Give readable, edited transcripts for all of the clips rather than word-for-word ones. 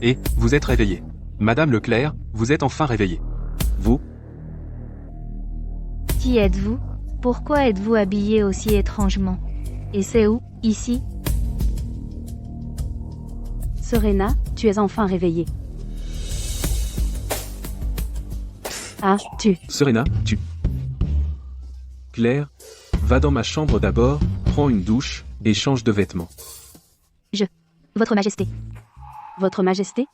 Et, vous êtes réveillée. Madame Leclerc, vous êtes enfin réveillée. Vous? Qui êtes-vous? Pourquoi êtes-vous habillé aussi étrangement? Et c'est où, ici? Serena, tu es enfin réveillée. Ah, tu. Serena, tu... Claire, va dans ma chambre d'abord, prends une douche, et change de vêtements. Votre Majesté. Votre Majesté?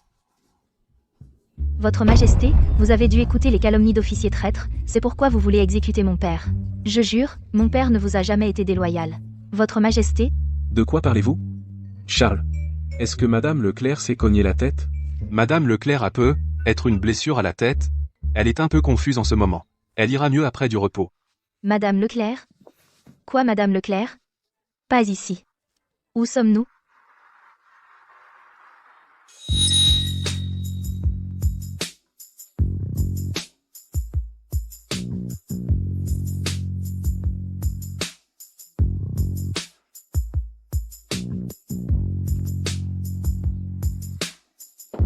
Votre Majesté, vous avez dû écouter les calomnies d'officiers traîtres, c'est pourquoi vous voulez exécuter mon père. Je jure, mon père ne vous a jamais été déloyal. Votre Majesté? De quoi parlez-vous? Charles, est-ce que Madame Leclerc s'est cogné la tête? Madame Leclerc a être une blessure à la tête. Elle est un peu confuse en ce moment. Elle ira mieux après du repos. Madame Leclerc? Quoi, Madame Leclerc? Pas ici. Où sommes-nous?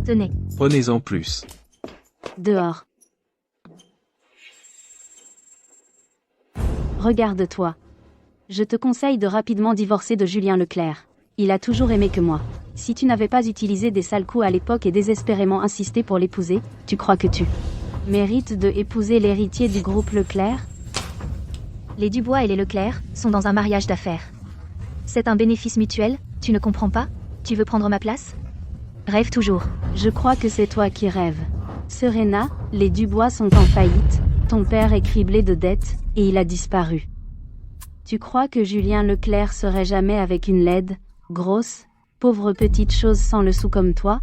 Tenez. Prenez-en plus. Dehors. Regarde-toi. Je te conseille de rapidement divorcer de Julien Leclerc. Il a toujours aimé que moi. Si tu n'avais pas utilisé des sales coups à l'époque et désespérément insisté pour l'épouser, tu crois que tu mérites de épouser l'héritier du groupe Leclerc? Les Dubois et les Leclerc sont dans un mariage d'affaires. C'est un bénéfice mutuel, tu ne comprends pas? Tu veux prendre ma place? Rêve toujours. Je crois que c'est toi qui rêves. Serena, les Dubois sont en faillite, ton père est criblé de dettes, et il a disparu. Tu crois que Julien Leclerc serait jamais avec une laide, grosse, pauvre petite chose sans le sou comme toi?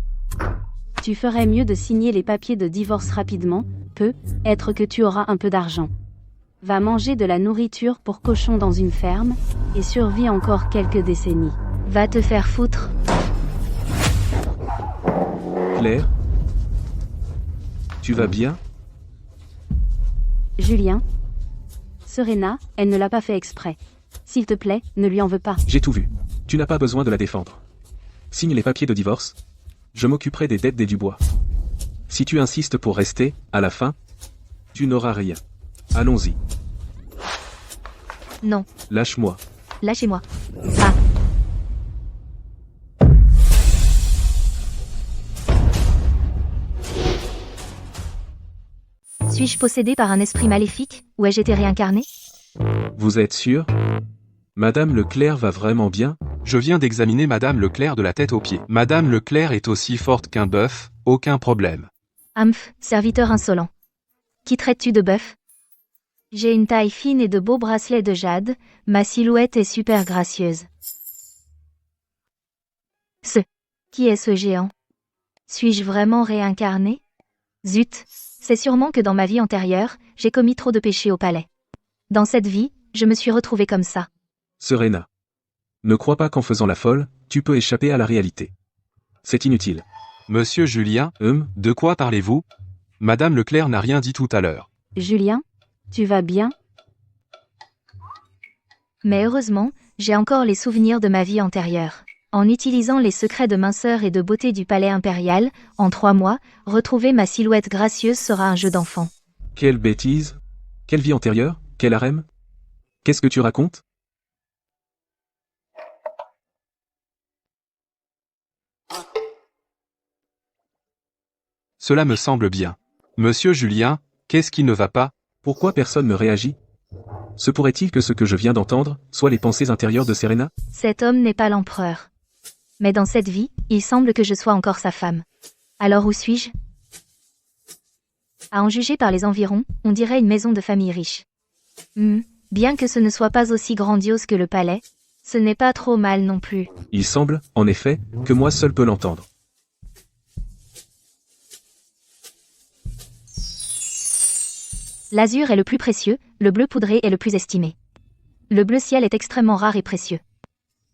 Tu ferais mieux de signer les papiers de divorce rapidement, peut-être que tu auras un peu d'argent. Va manger de la nourriture pour cochons dans une ferme, et survis encore quelques décennies. Va te faire foutre. Claire? Tu vas bien? Julien? Serena, elle ne l'a pas fait exprès. S'il te plaît, ne lui en veux pas. J'ai tout vu. Tu n'as pas besoin de la défendre. Signe les papiers de divorce. Je m'occuperai des dettes des Dubois. Si tu insistes pour rester, à la fin, tu n'auras rien. Allons-y. Non. Lâche-moi. Lâchez-moi. Ah. Suis-je possédé par un esprit maléfique, ou ai-je été réincarné? Vous êtes sûr? Madame Leclerc va vraiment bien? Je viens d'examiner Madame Leclerc de la tête aux pieds. Madame Leclerc est aussi forte qu'un bœuf, aucun problème. Hamph, serviteur insolent. Qui traites-tu de bœuf? J'ai une taille fine et de beaux bracelets de jade, ma silhouette est super gracieuse. Qui est ce géant? Suis-je vraiment réincarné? Zut, c'est sûrement que dans ma vie antérieure, j'ai commis trop de péchés au palais. Dans cette vie, je me suis retrouvée comme ça. Serena. Ne crois pas qu'en faisant la folle, tu peux échapper à la réalité. C'est inutile. Monsieur Julien, de quoi parlez-vous? Madame Leclerc n'a rien dit tout à l'heure. Julien? Tu vas bien? Mais heureusement, j'ai encore les souvenirs de ma vie antérieure. En utilisant les secrets de minceur et de beauté du palais impérial, en 3 mois, retrouver ma silhouette gracieuse sera un jeu d'enfant. Quelle bêtise! Quelle vie antérieure? Quel harem? Qu'est-ce que tu racontes? Cela me semble bien. Monsieur Julien, qu'est-ce qui ne va pas? Pourquoi personne ne réagit? Se pourrait-il que ce que je viens d'entendre soient les pensées intérieures de Serena? Cet homme n'est pas l'empereur. Mais dans cette vie, il semble que je sois encore sa femme. Alors où suis-je? À en juger par les environs, on dirait une maison de famille riche. Bien que ce ne soit pas aussi grandiose que le palais, ce n'est pas trop mal non plus. Il semble, en effet, que moi seul peux l'entendre. L'azur est le plus précieux, le bleu poudré est le plus estimé. Le bleu ciel est extrêmement rare et précieux.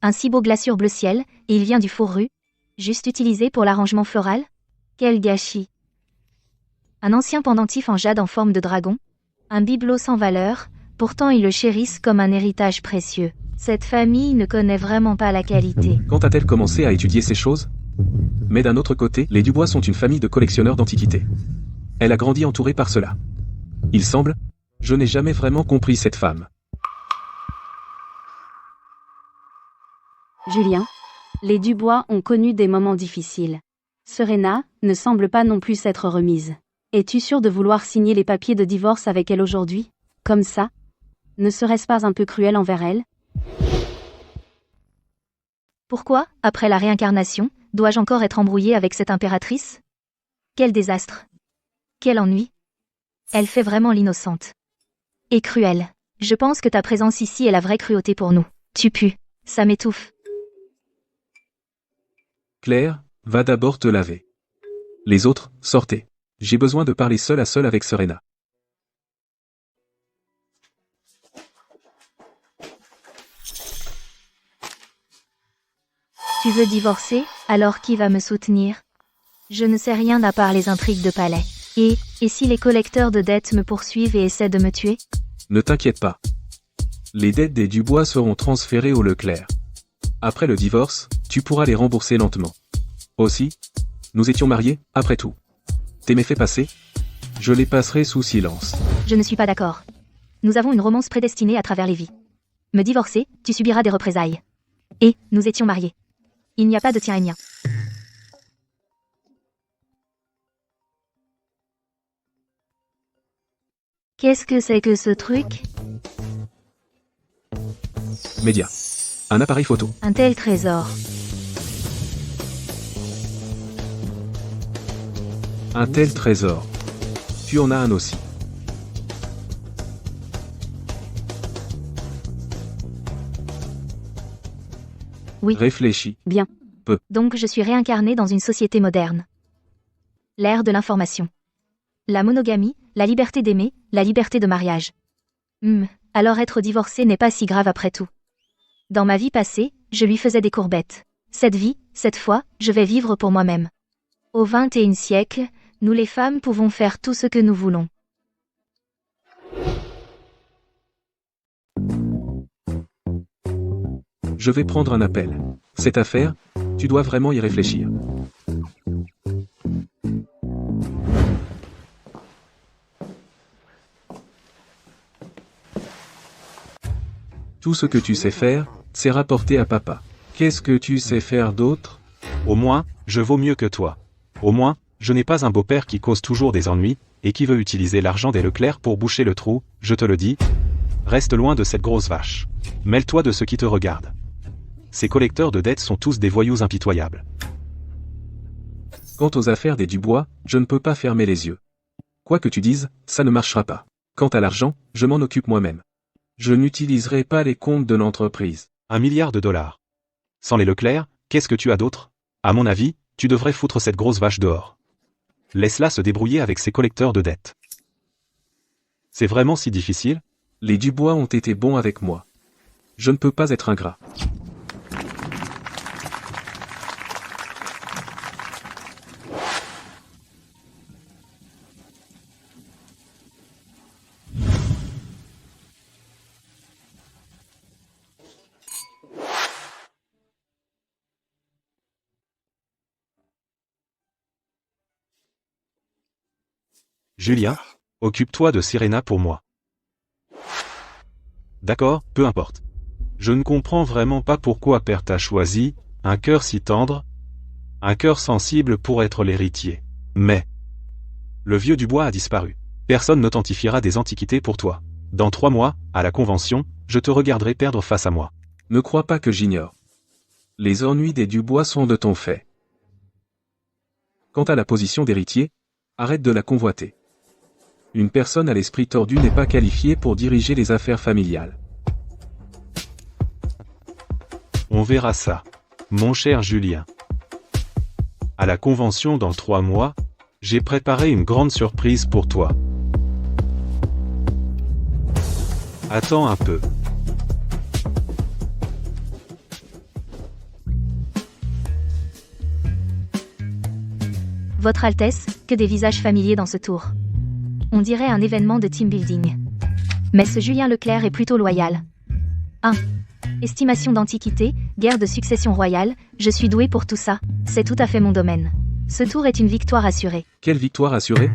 Un si beau glaçure bleu ciel, et il vient du fourru, juste utilisé pour l'arrangement floral? Quel gâchis! Un ancien pendentif en jade en forme de dragon? Un bibelot sans valeur, pourtant ils le chérissent comme un héritage précieux. Cette famille ne connaît vraiment pas la qualité. Quand a-t-elle commencé à étudier ces choses? Mais d'un autre côté, les Dubois sont une famille de collectionneurs d'antiquités. Elle a grandi entourée par cela. Il semble, je n'ai jamais vraiment compris cette femme. Julien, les Dubois ont connu des moments difficiles. Serena ne semble pas non plus s'être remise. Es-tu sûr de vouloir signer les papiers de divorce avec elle aujourd'hui? Comme ça? Ne serait-ce pas un peu cruel envers elle? Pourquoi, après la réincarnation, dois-je encore être embrouillée avec cette impératrice? Quel désastre! Quel ennui! Elle fait vraiment l'innocente. Et cruelle. Je pense que ta présence ici est la vraie cruauté pour nous. Tu pues. Ça m'étouffe. Claire, va d'abord te laver. Les autres, sortez. J'ai besoin de parler seul à seul avec Serena. Tu veux divorcer? Alors qui va me soutenir? Je ne sais rien à part les intrigues de palais. Et si les collecteurs de dettes me poursuivent et essaient de me tuer? Ne t'inquiète pas. Les dettes des Dubois seront transférées au Leclerc. Après le divorce, tu pourras les rembourser lentement. Aussi, nous étions mariés, après tout. Tes méfaits passés, je les passerai sous silence. Je ne suis pas d'accord. Nous avons une romance prédestinée à travers les vies. Me divorcer, tu subiras des représailles. Et nous étions mariés. Il n'y a pas de tien et mien. Qu'est-ce que c'est que ce truc? Média. Un appareil photo. Un tel trésor. Un tel trésor. Tu en as un aussi. Oui. Réfléchis. Bien. Peu. Donc je suis réincarnée dans une société moderne. L'ère de l'information. La monogamie, la liberté d'aimer, la liberté de mariage. Alors être divorcé n'est pas si grave après tout. Dans ma vie passée, je lui faisais des courbettes. Cette vie, cette fois, je vais vivre pour moi-même. Au XXIe siècle, nous les femmes pouvons faire tout ce que nous voulons. Je vais prendre un appel. Cette affaire, tu dois vraiment y réfléchir. Tout ce que tu sais faire, c'est rapporter à papa. Qu'est-ce que tu sais faire d'autre? Au moins, je vaux mieux que toi. Au moins, je n'ai pas un beau-père qui cause toujours des ennuis, et qui veut utiliser l'argent des Leclerc pour boucher le trou, je te le dis. Reste loin de cette grosse vache. Mêle-toi de ceux qui te regardent. Ces collecteurs de dettes sont tous des voyous impitoyables. Quant aux affaires des Dubois, je ne peux pas fermer les yeux. Quoi que tu dises, ça ne marchera pas. Quant à l'argent, je m'en occupe moi-même. Je n'utiliserai pas les comptes de l'entreprise. $1 milliard. Sans les Leclerc, qu'est-ce que tu as d'autre? À mon avis, tu devrais foutre cette grosse vache dehors. Laisse-la se débrouiller avec ses collecteurs de dettes. C'est vraiment si difficile? Les Dubois ont été bons avec moi. Je ne peux pas être ingrat. Julien, occupe-toi de Serena pour moi. D'accord, peu importe. Je ne comprends vraiment pas pourquoi père t'a choisi, un cœur si tendre, un cœur sensible pour être l'héritier. Mais le vieux Dubois a disparu. Personne n'authentifiera des antiquités pour toi. Dans 3 mois, à la convention, je te regarderai perdre face à moi. Ne crois pas que j'ignore. Les ennuis des Dubois sont de ton fait. Quant à la position d'héritier, arrête de la convoiter. Une personne à l'esprit tordu n'est pas qualifiée pour diriger les affaires familiales. On verra ça, mon cher Julien. À la convention dans 3 mois, j'ai préparé une grande surprise pour toi. Attends un peu. Votre Altesse, que des visages familiers dans ce tour. On dirait un événement de team building. Mais ce Julien Leclerc est plutôt loyal. Estimation d'antiquité, guerre de succession royale, je suis doué pour tout ça, c'est tout à fait mon domaine. Ce tour est une victoire assurée. Quelle victoire assurée?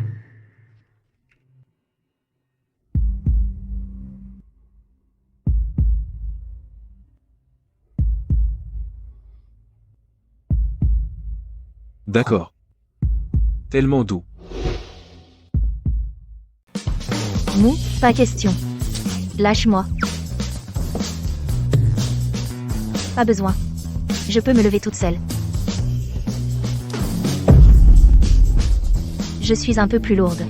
D'accord. Tellement doux. Mou, pas question. Lâche-moi. Pas besoin. Je peux me lever toute seule. Je suis un peu plus lourde.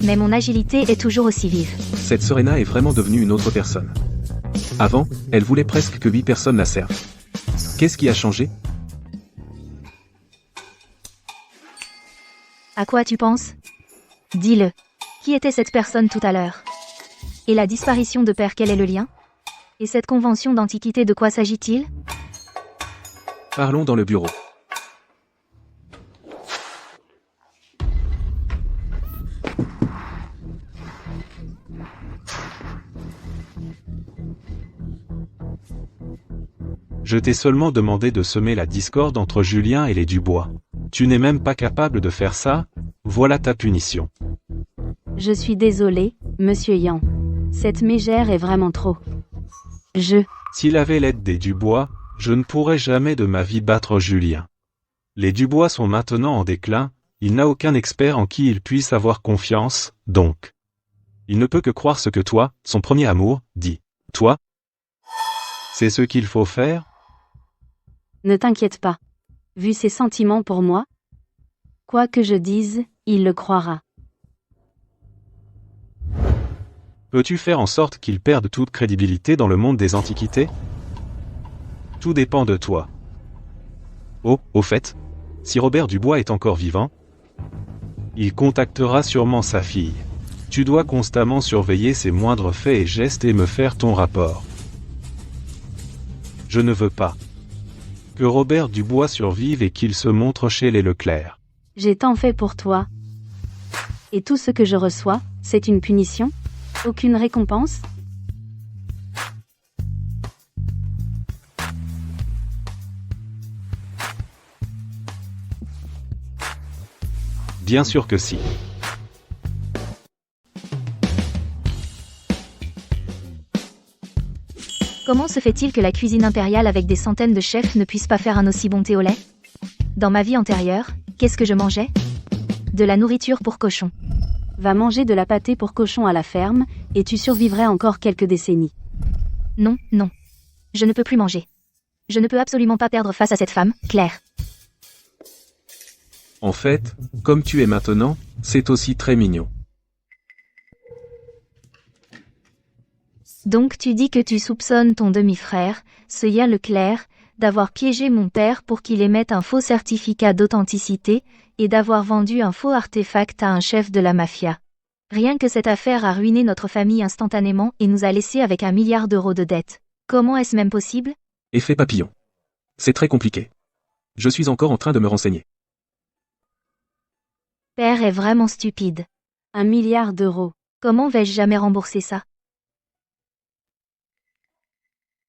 Mais mon agilité est toujours aussi vive. Cette Serena est vraiment devenue une autre personne. Avant, elle voulait presque que 8 personnes la servent. Qu'est-ce qui a changé? À quoi tu penses? Dis-le. Qui était cette personne tout à l'heure? Et la disparition de Père, quel est le lien? Et cette convention d'antiquité, de quoi s'agit-il? Parlons dans le bureau. Je t'ai seulement demandé de semer la discorde entre Julien et les Dubois. Tu n'es même pas capable de faire ça? Voilà ta punition. Je suis désolé, monsieur Yan. Cette mégère est vraiment trop. S'il avait l'aide des Dubois, je ne pourrais jamais de ma vie battre Julien. Les Dubois sont maintenant en déclin, il n'a aucun expert en qui il puisse avoir confiance, donc. Il ne peut que croire ce que toi, son premier amour, dit. Toi? C'est ce qu'il faut faire? Ne t'inquiète pas. Vu ses sentiments pour moi, quoi que je dise, il le croira. Peux-tu faire en sorte qu'il perde toute crédibilité dans le monde des antiquités? Tout dépend de toi. Oh, au fait, si Robert Dubois est encore vivant, il contactera sûrement sa fille. Tu dois constamment surveiller ses moindres faits et gestes et me faire ton rapport. Je ne veux pas que Robert Dubois survive et qu'il se montre chez les Leclerc. J'ai tant fait pour toi. Et tout ce que je reçois, c'est une punition? Aucune récompense? Bien sûr que si. Comment se fait-il que la cuisine impériale avec des centaines de chefs ne puisse pas faire un aussi bon thé au lait? Dans ma vie antérieure, qu'est-ce que je mangeais? De la nourriture pour cochons. Va manger de la pâtée pour cochon à la ferme, et tu survivrais encore quelques décennies. Non, non. Je ne peux plus manger. Je ne peux absolument pas perdre face à cette femme, Claire. En fait, comme tu es maintenant, c'est aussi très mignon. Donc tu dis que tu soupçonnes ton demi-frère, ce Yan Leclerc, d'avoir piégé mon père pour qu'il émette un faux certificat d'authenticité, et d'avoir vendu un faux artefact à un chef de la mafia. Rien que cette affaire a ruiné notre famille instantanément et nous a laissés avec 1 milliard d'euros de dettes. Comment est-ce même possible? Effet papillon. C'est très compliqué. Je suis encore en train de me renseigner. Père est vraiment stupide. 1 milliard d'euros. Comment vais-je jamais rembourser ça?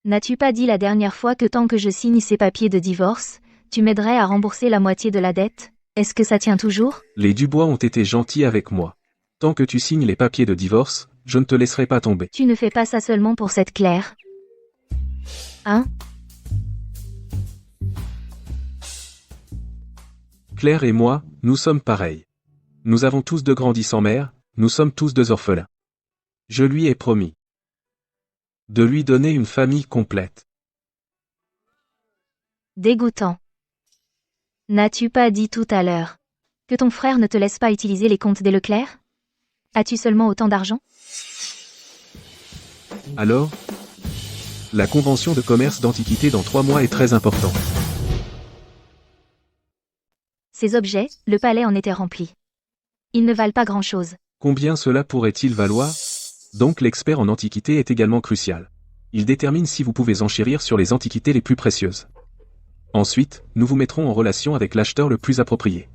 N'as-tu pas dit la dernière fois que tant que je signe ces papiers de divorce, tu m'aiderais à rembourser la moitié de la dette? Est-ce que ça tient toujours? Les Dubois ont été gentils avec moi. Tant que tu signes les papiers de divorce, je ne te laisserai pas tomber. Tu ne fais pas ça seulement pour cette Claire. Hein? Claire et moi, nous sommes pareils. Nous avons tous 2 grandis sans mère, nous sommes tous 2 orphelins. Je lui ai promis de lui donner une famille complète. Dégoûtant. N'as-tu pas dit tout à l'heure que ton frère ne te laisse pas utiliser les comptes des Leclerc? As-tu seulement autant d'argent? Alors, la convention de commerce d'antiquité dans 3 mois est très importante. Ces objets, le palais en était rempli. Ils ne valent pas grand-chose. Combien cela pourrait-il valoir? Donc l'expert en antiquité est également crucial. Il détermine si vous pouvez enchérir sur les antiquités les plus précieuses. Ensuite, nous vous mettrons en relation avec l'acheteur le plus approprié.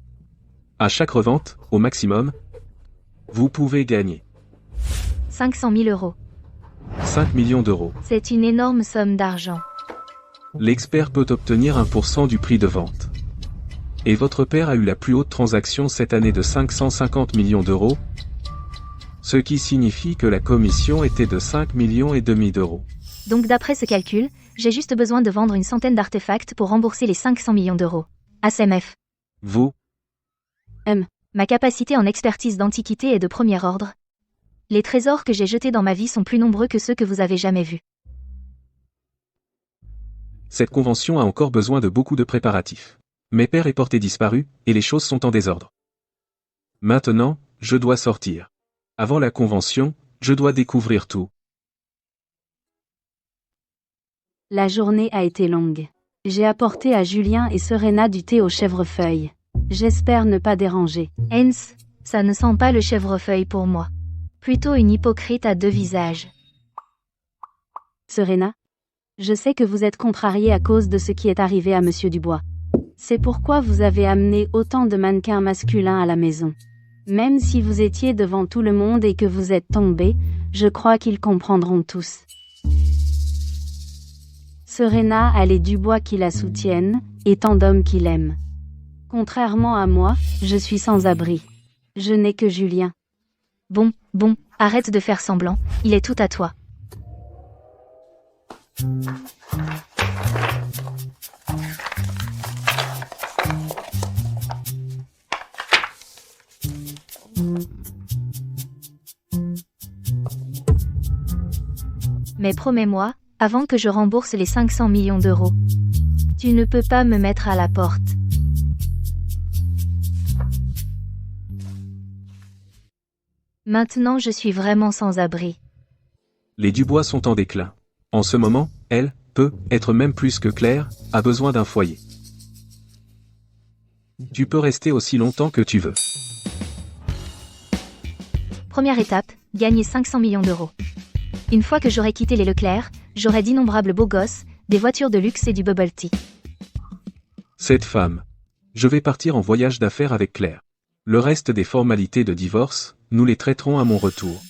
À chaque revente, au maximum, vous pouvez gagner 500 000 euros. 5 millions d'euros. C'est une énorme somme d'argent. L'expert peut obtenir 1% du prix de vente. Et votre père a eu la plus haute transaction cette année de 550 millions d'euros, ce qui signifie que la commission était de 5 millions et demi d'euros. Donc d'après ce calcul, j'ai juste besoin de vendre une centaine d'artefacts pour rembourser les 500 millions d'euros. ASMF. Vous, Ma capacité en expertise d'antiquité est de premier ordre. Les trésors que j'ai jetés dans ma vie sont plus nombreux que ceux que vous avez jamais vus. cette convention a encore besoin de beaucoup de préparatifs. Mes pères est porté disparu, et les choses sont en désordre. Maintenant, je dois sortir. Avant la convention, je dois découvrir tout. La journée a été longue. J'ai apporté à Julien et Serena du thé aux chèvrefeuilles. J'espère ne pas déranger. Hens, ça ne sent pas le chèvrefeuille pour moi. Plutôt une hypocrite à deux visages. Serena, je sais que vous êtes contrariée à cause de ce qui est arrivé à Monsieur Dubois. C'est pourquoi vous avez amené autant de mannequins masculins à la maison. Même si vous étiez devant tout le monde et que vous êtes tombés, je crois qu'ils comprendront tous. Serena a les Dubois qui la soutiennent, et tant d'hommes qui l'aiment. Contrairement à moi, je suis sans abri. Je n'ai que Julien. Bon, arrête de faire semblant, il est tout à toi. Mais promets-moi, avant que je rembourse les 500 millions d'euros. Tu ne peux pas me mettre à la porte. Maintenant je suis vraiment sans abri. Les Dubois sont en déclin. En ce moment, elle, peut être même plus que Claire, a besoin d'un foyer. Tu peux rester aussi longtemps que tu veux. Première étape, gagner 500 millions d'euros. Une fois que j'aurai quitté les Leclerc, j'aurai d'innombrables beaux gosses, des voitures de luxe et du bubble tea. Cette femme. Je vais partir en voyage d'affaires avec Claire. Le reste des formalités de divorce, nous les traiterons à mon retour.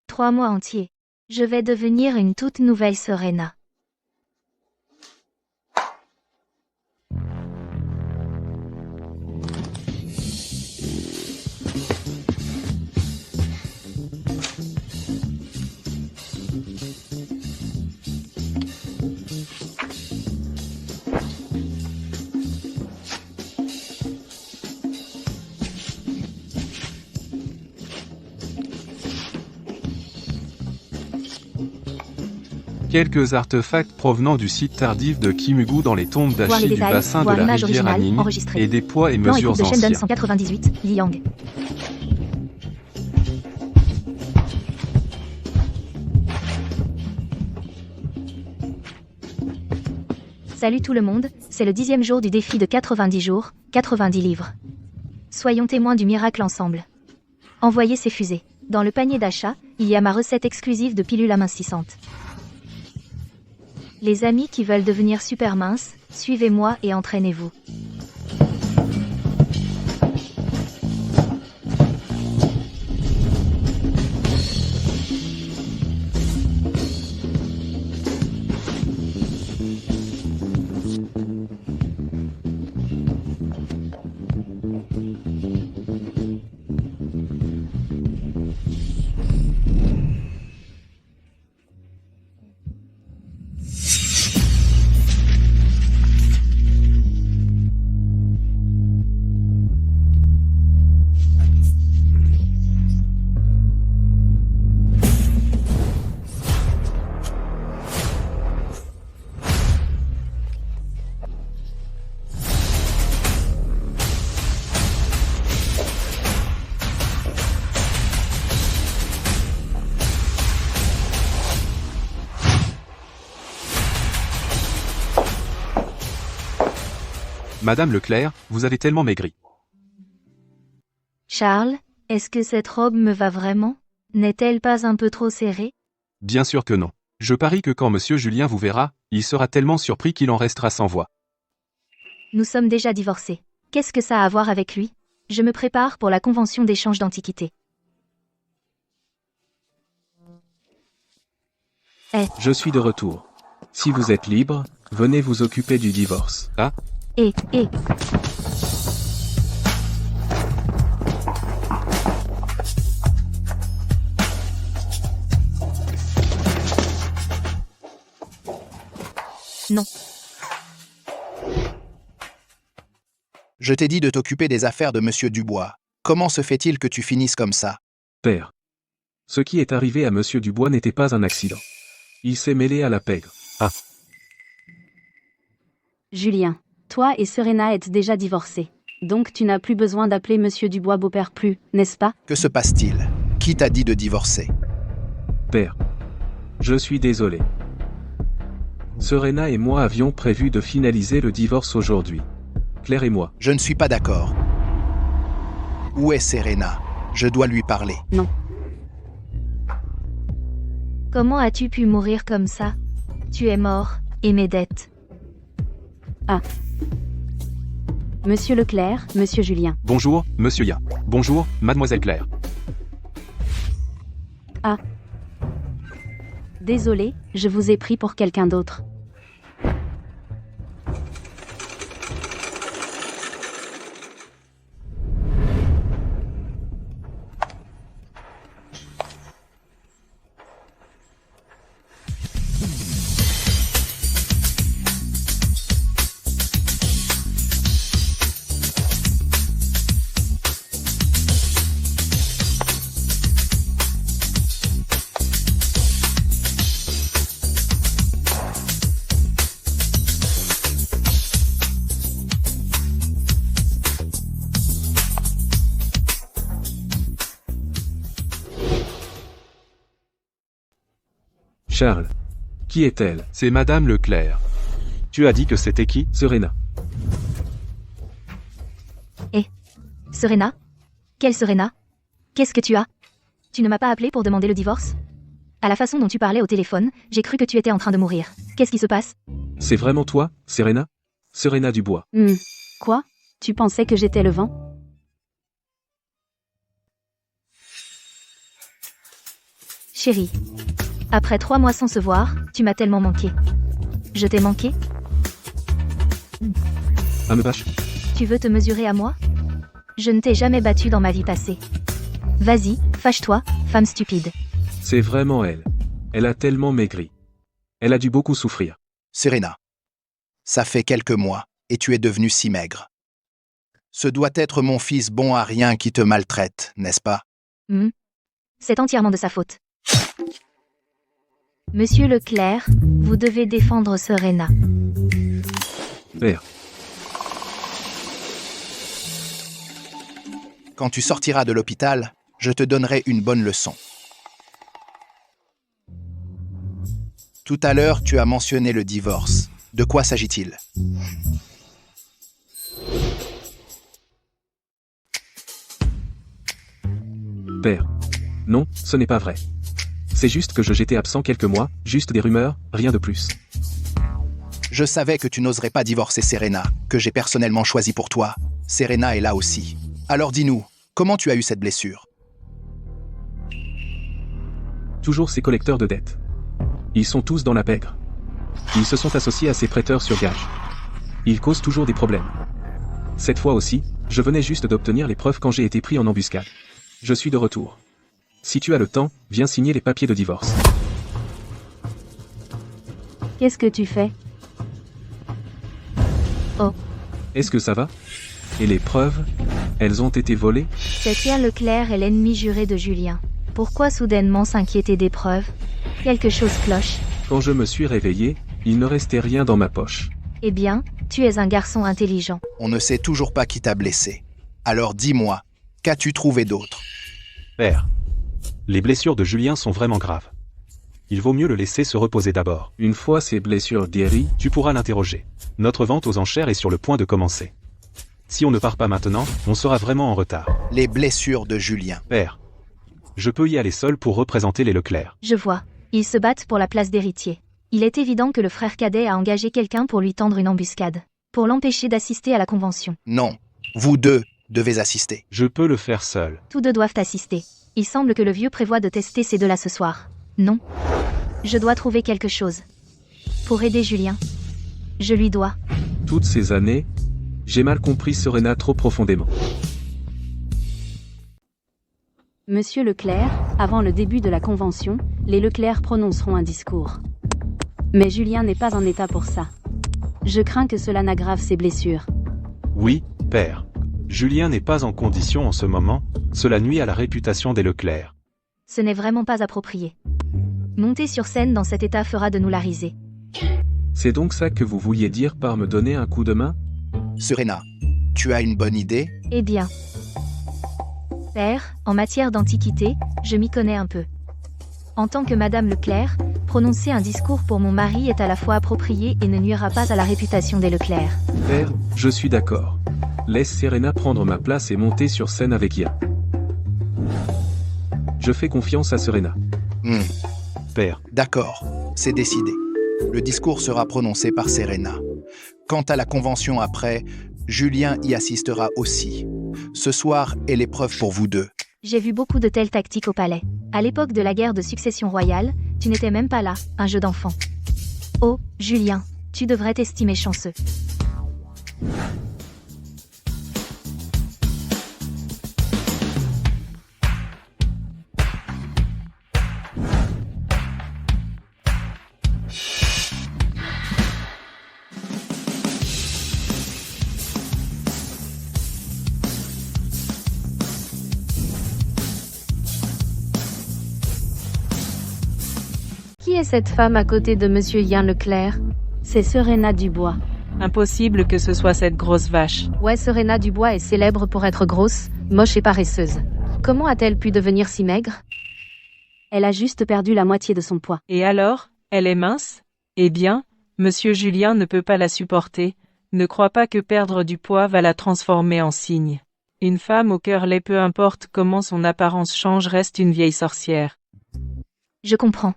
Trois mois entiers. Je vais devenir une toute nouvelle Serena. Quelques artefacts provenant du site tardif de Kimugu dans les tombes Voir les d'Achi du détails, bassin de voir la l'image rivière originale, Anning, enregistrée. et des poids et Plan et mesures coupe de Shendon anciens. 198, Liang. Salut tout le monde, c'est le 10e jour du défi de 90 jours, 90 livres. Soyons témoins du miracle ensemble. Envoyez ces fusées. Dans le panier d'achat, il y a ma recette exclusive de pilules amincissantes. Les amis qui veulent devenir super minces, suivez-moi et entraînez-vous. Madame Leclerc, vous avez tellement maigri. Charles, est-ce que cette robe me va vraiment? N'est-elle pas un peu trop serrée? Bien sûr que non. Je parie que quand Monsieur Julien vous verra, il sera tellement surpris qu'il en restera sans voix. Nous sommes déjà divorcés. Qu'est-ce que ça a à voir avec lui? Je me prépare pour la convention d'échange d'antiquités. Je suis de retour. Si vous êtes libre, venez vous occuper du divorce. Ah, Et, non. Je t'ai dit de t'occuper des affaires de Monsieur Dubois. Comment se fait-il que tu finisses comme ça? père. Ce qui est arrivé à Monsieur Dubois n'était pas un accident. Il s'est mêlé à la pègre. Julien, toi et Serena êtes déjà divorcés. Donc tu n'as plus besoin d'appeler Monsieur Dubois beau-père plus, n'est-ce pas? Que se passe-t-il? Qui t'a dit de divorcer? Père. Je suis désolé. Serena et moi avions prévu de finaliser le divorce aujourd'hui. Claire et moi. Je ne suis pas d'accord. Où est Serena? Je dois lui parler. Non. Comment as-tu pu mourir comme ça? Tu es mort, et mes dettes. Monsieur Leclerc, Monsieur Julien. Bonjour, monsieur Ya. Bonjour, mademoiselle Claire. Désolé, je vous ai pris pour quelqu'un d'autre. Charles. Qui est-elle? C'est madame Leclerc. Tu as dit que c'était qui? Serena. Serena? Quelle Serena? Qu'est-ce que tu as? Tu ne m'as pas appelé pour demander le divorce? À la façon dont tu parlais au téléphone, j'ai cru que tu étais en train de mourir. Qu'est-ce qui se passe? C'est vraiment toi, Serena? Serena Dubois. Quoi? Tu pensais que j'étais le vent? Chérie. Après 3 mois sans se voir, tu m'as tellement manqué. Je t'ai manqué? Ah me vache. Tu veux te mesurer à moi? Je ne t'ai jamais battu dans ma vie passée. Vas-y, fâche-toi, femme stupide. C'est vraiment elle. Elle a tellement maigri. Elle a dû beaucoup souffrir. Serena. Ça fait quelques mois, et tu es devenue si maigre. Ce doit être mon fils bon à rien qui te maltraite, n'est-ce pas? C'est entièrement de sa faute. Monsieur Leclerc, vous devez défendre Serena. Père. Quand tu sortiras de l'hôpital, je te donnerai une bonne leçon. Tout à l'heure, tu as mentionné le divorce. De quoi s'agit-il? Père. Non, ce n'est pas vrai. C'est juste que j'étais absent quelques mois, juste des rumeurs, rien de plus. Je savais que tu n'oserais pas divorcer Serena, que j'ai personnellement choisi pour toi. Serena est là aussi. Alors dis-nous, comment tu as eu cette blessure? Toujours ces collecteurs de dettes. Ils sont tous dans la pègre. Ils se sont associés à ces prêteurs sur gage. Ils causent toujours des problèmes. Cette fois aussi, je venais juste d'obtenir les preuves quand j'ai été pris en embuscade. Je suis de retour. Si tu as le temps, viens signer les papiers de divorce. Qu'est-ce que tu fais? Est-ce que ça va? Et les preuves? Elles ont été volées? C'est Pierre Leclerc est l'ennemi juré de Julien. Pourquoi soudainement s'inquiéter des preuves? Quelque chose cloche. Quand je me suis réveillé, il ne restait rien dans ma poche. Eh bien, tu es un garçon intelligent. On ne sait toujours pas qui t'a blessé. Alors dis-moi, qu'as-tu trouvé d'autre? Père. Les blessures de Julien sont vraiment graves. Il vaut mieux le laisser se reposer d'abord. Une fois ces blessures guéries, Tu pourras l'interroger. Notre vente aux enchères est sur le point de commencer. Si on ne part pas maintenant, on sera vraiment en retard. Les blessures de Julien. Père. Je peux y aller seul pour représenter les Leclerc. Je vois. Ils se battent pour la place d'héritier. Il est évident que le frère cadet a engagé quelqu'un pour lui tendre une embuscade. Pour l'empêcher d'assister à la convention. Non. Vous deux, devez assister. Je peux le faire seul. Tous deux doivent assister. Il semble que le vieux prévoit de tester ces deux-là ce soir. Non. Je dois trouver quelque chose. Pour aider Julien. Je lui dois. Toutes ces années, j'ai mal compris Serena trop profondément. Monsieur Leclerc, avant le début de la convention, les Leclerc prononceront un discours. Mais Julien n'est pas en état pour ça. Je crains que cela n'aggrave ses blessures. Oui, père. Julien n'est pas en condition en ce moment, cela nuit à la réputation des Leclerc. Ce n'est vraiment pas approprié. Monter sur scène dans cet état fera de nous la risée. C'est donc ça que vous vouliez dire par me donner un coup de main? Serena, tu as une bonne idée? Eh bien. Père, en matière d'antiquité, je m'y connais un peu. En tant que Madame Leclerc, prononcer un discours pour mon mari est à la fois approprié et ne nuira pas à la réputation des Leclerc. Père, je suis d'accord. Laisse Serena prendre ma place et monter sur scène avec Ian. Je fais confiance à Serena. Père, D'accord, c'est décidé. Le discours sera prononcé par Serena. Quant à la convention après, Julien y assistera aussi. Ce soir est l'épreuve pour vous deux. J'ai vu beaucoup de telles tactiques au palais. À l'époque de la guerre de succession royale, tu n'étais même pas là, un jeu d'enfant. Oh, Julien, tu devrais t'estimer chanceux. Qui est cette femme à côté de Monsieur Ian Leclerc? C'est Serena Dubois. Impossible que ce soit cette grosse vache. Ouais, Serena Dubois est célèbre pour être grosse, moche et paresseuse. Comment a-t-elle pu devenir si maigre? Elle a juste perdu la moitié de son poids. Et alors, elle est mince? Eh bien, Monsieur Julien ne peut pas la supporter. Ne crois pas que perdre du poids va la transformer en cygne. Une femme au cœur laid, peu importe comment son apparence change, reste une vieille sorcière. Je comprends.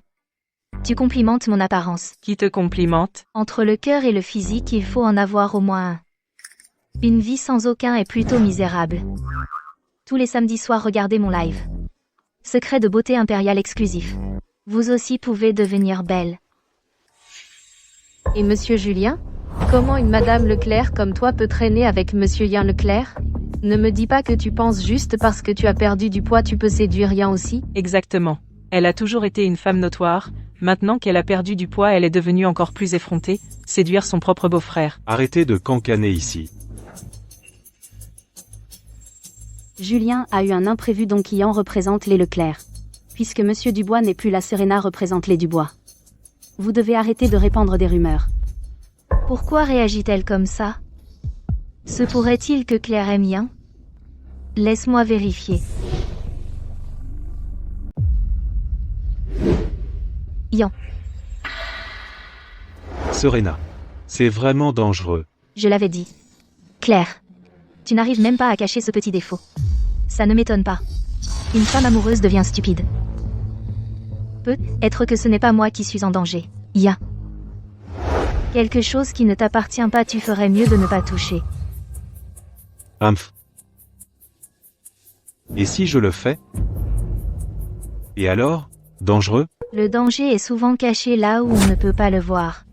Tu complimentes mon apparence. Qui te complimente? Entre le cœur et le physique, il faut en avoir au moins un. Une vie sans aucun est plutôt misérable. Tous les samedis soirs, regardez mon live. Secret de beauté impériale exclusif. Vous aussi pouvez devenir belle. Et Monsieur Julien? Comment une Madame Leclerc comme toi peut traîner avec Monsieur Ian Leclerc? Ne me dis pas que tu penses juste parce que tu as perdu du poids tu peux séduire Ian aussi? Exactement. Elle a toujours été une femme notoire. Maintenant qu'elle a perdu du poids, elle est devenue encore plus effrontée, séduire son propre beau-frère. arrêtez de cancaner ici. Julien a eu un imprévu donc Ian représente les Leclerc. Puisque Monsieur Dubois n'est plus là, Serena représente les Dubois. Vous devez arrêter de répandre des rumeurs. Pourquoi réagit-elle comme ça? Se pourrait-il que Claire aime Ian? Laisse-moi vérifier. Ian, Serena, c'est vraiment dangereux. je l'avais dit. Claire, tu n'arrives même pas à cacher ce petit défaut. Ça ne m'étonne pas. Une femme amoureuse devient stupide. Peut-être que ce n'est pas moi qui suis en danger. Ian. Quelque chose qui ne t'appartient pas, tu ferais mieux de ne pas toucher. Humph. Et si je le fais? Et alors? Dangereux? Le danger est souvent caché là où on ne peut pas le voir.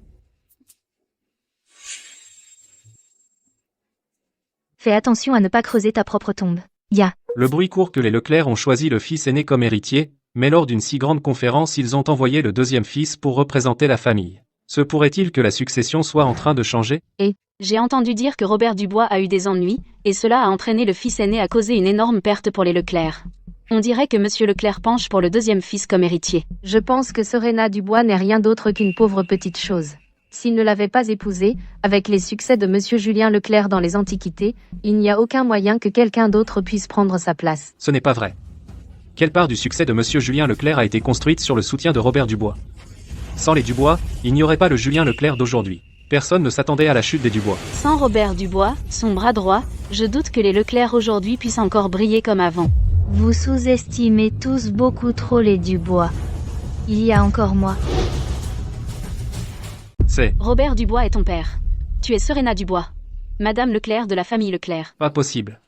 Fais attention à ne pas creuser ta propre tombe. Ian. Le bruit court que les Leclerc ont choisi le fils aîné comme héritier, mais lors d'une si grande conférence ils ont envoyé le deuxième fils pour représenter la famille. Se pourrait-il que la succession soit en train de changer? J'ai entendu dire que Robert Dubois a eu des ennuis, et cela a entraîné le fils aîné à causer une énorme perte pour les Leclerc. On dirait que Monsieur Leclerc penche pour le deuxième fils comme héritier. Je pense que Serena Dubois n'est rien d'autre qu'une pauvre petite chose. S'il ne l'avait pas épousée, avec les succès de Monsieur Julien Leclerc dans les Antiquités, il n'y a aucun moyen que quelqu'un d'autre puisse prendre sa place. Ce n'est pas vrai. Quelle part du succès de Monsieur Julien Leclerc a été construite sur le soutien de Robert Dubois? Sans les Dubois, il n'y aurait pas le Julien Leclerc d'aujourd'hui. Personne ne s'attendait à la chute des Dubois. Sans Robert Dubois, son bras droit, je doute que les Leclerc aujourd'hui puissent encore briller comme avant. Vous sous-estimez tous beaucoup trop les Dubois. Il y a encore moi. C'est Robert Dubois est ton père. Tu es Serena Dubois, Madame Leclerc de la famille Leclerc. pas possible.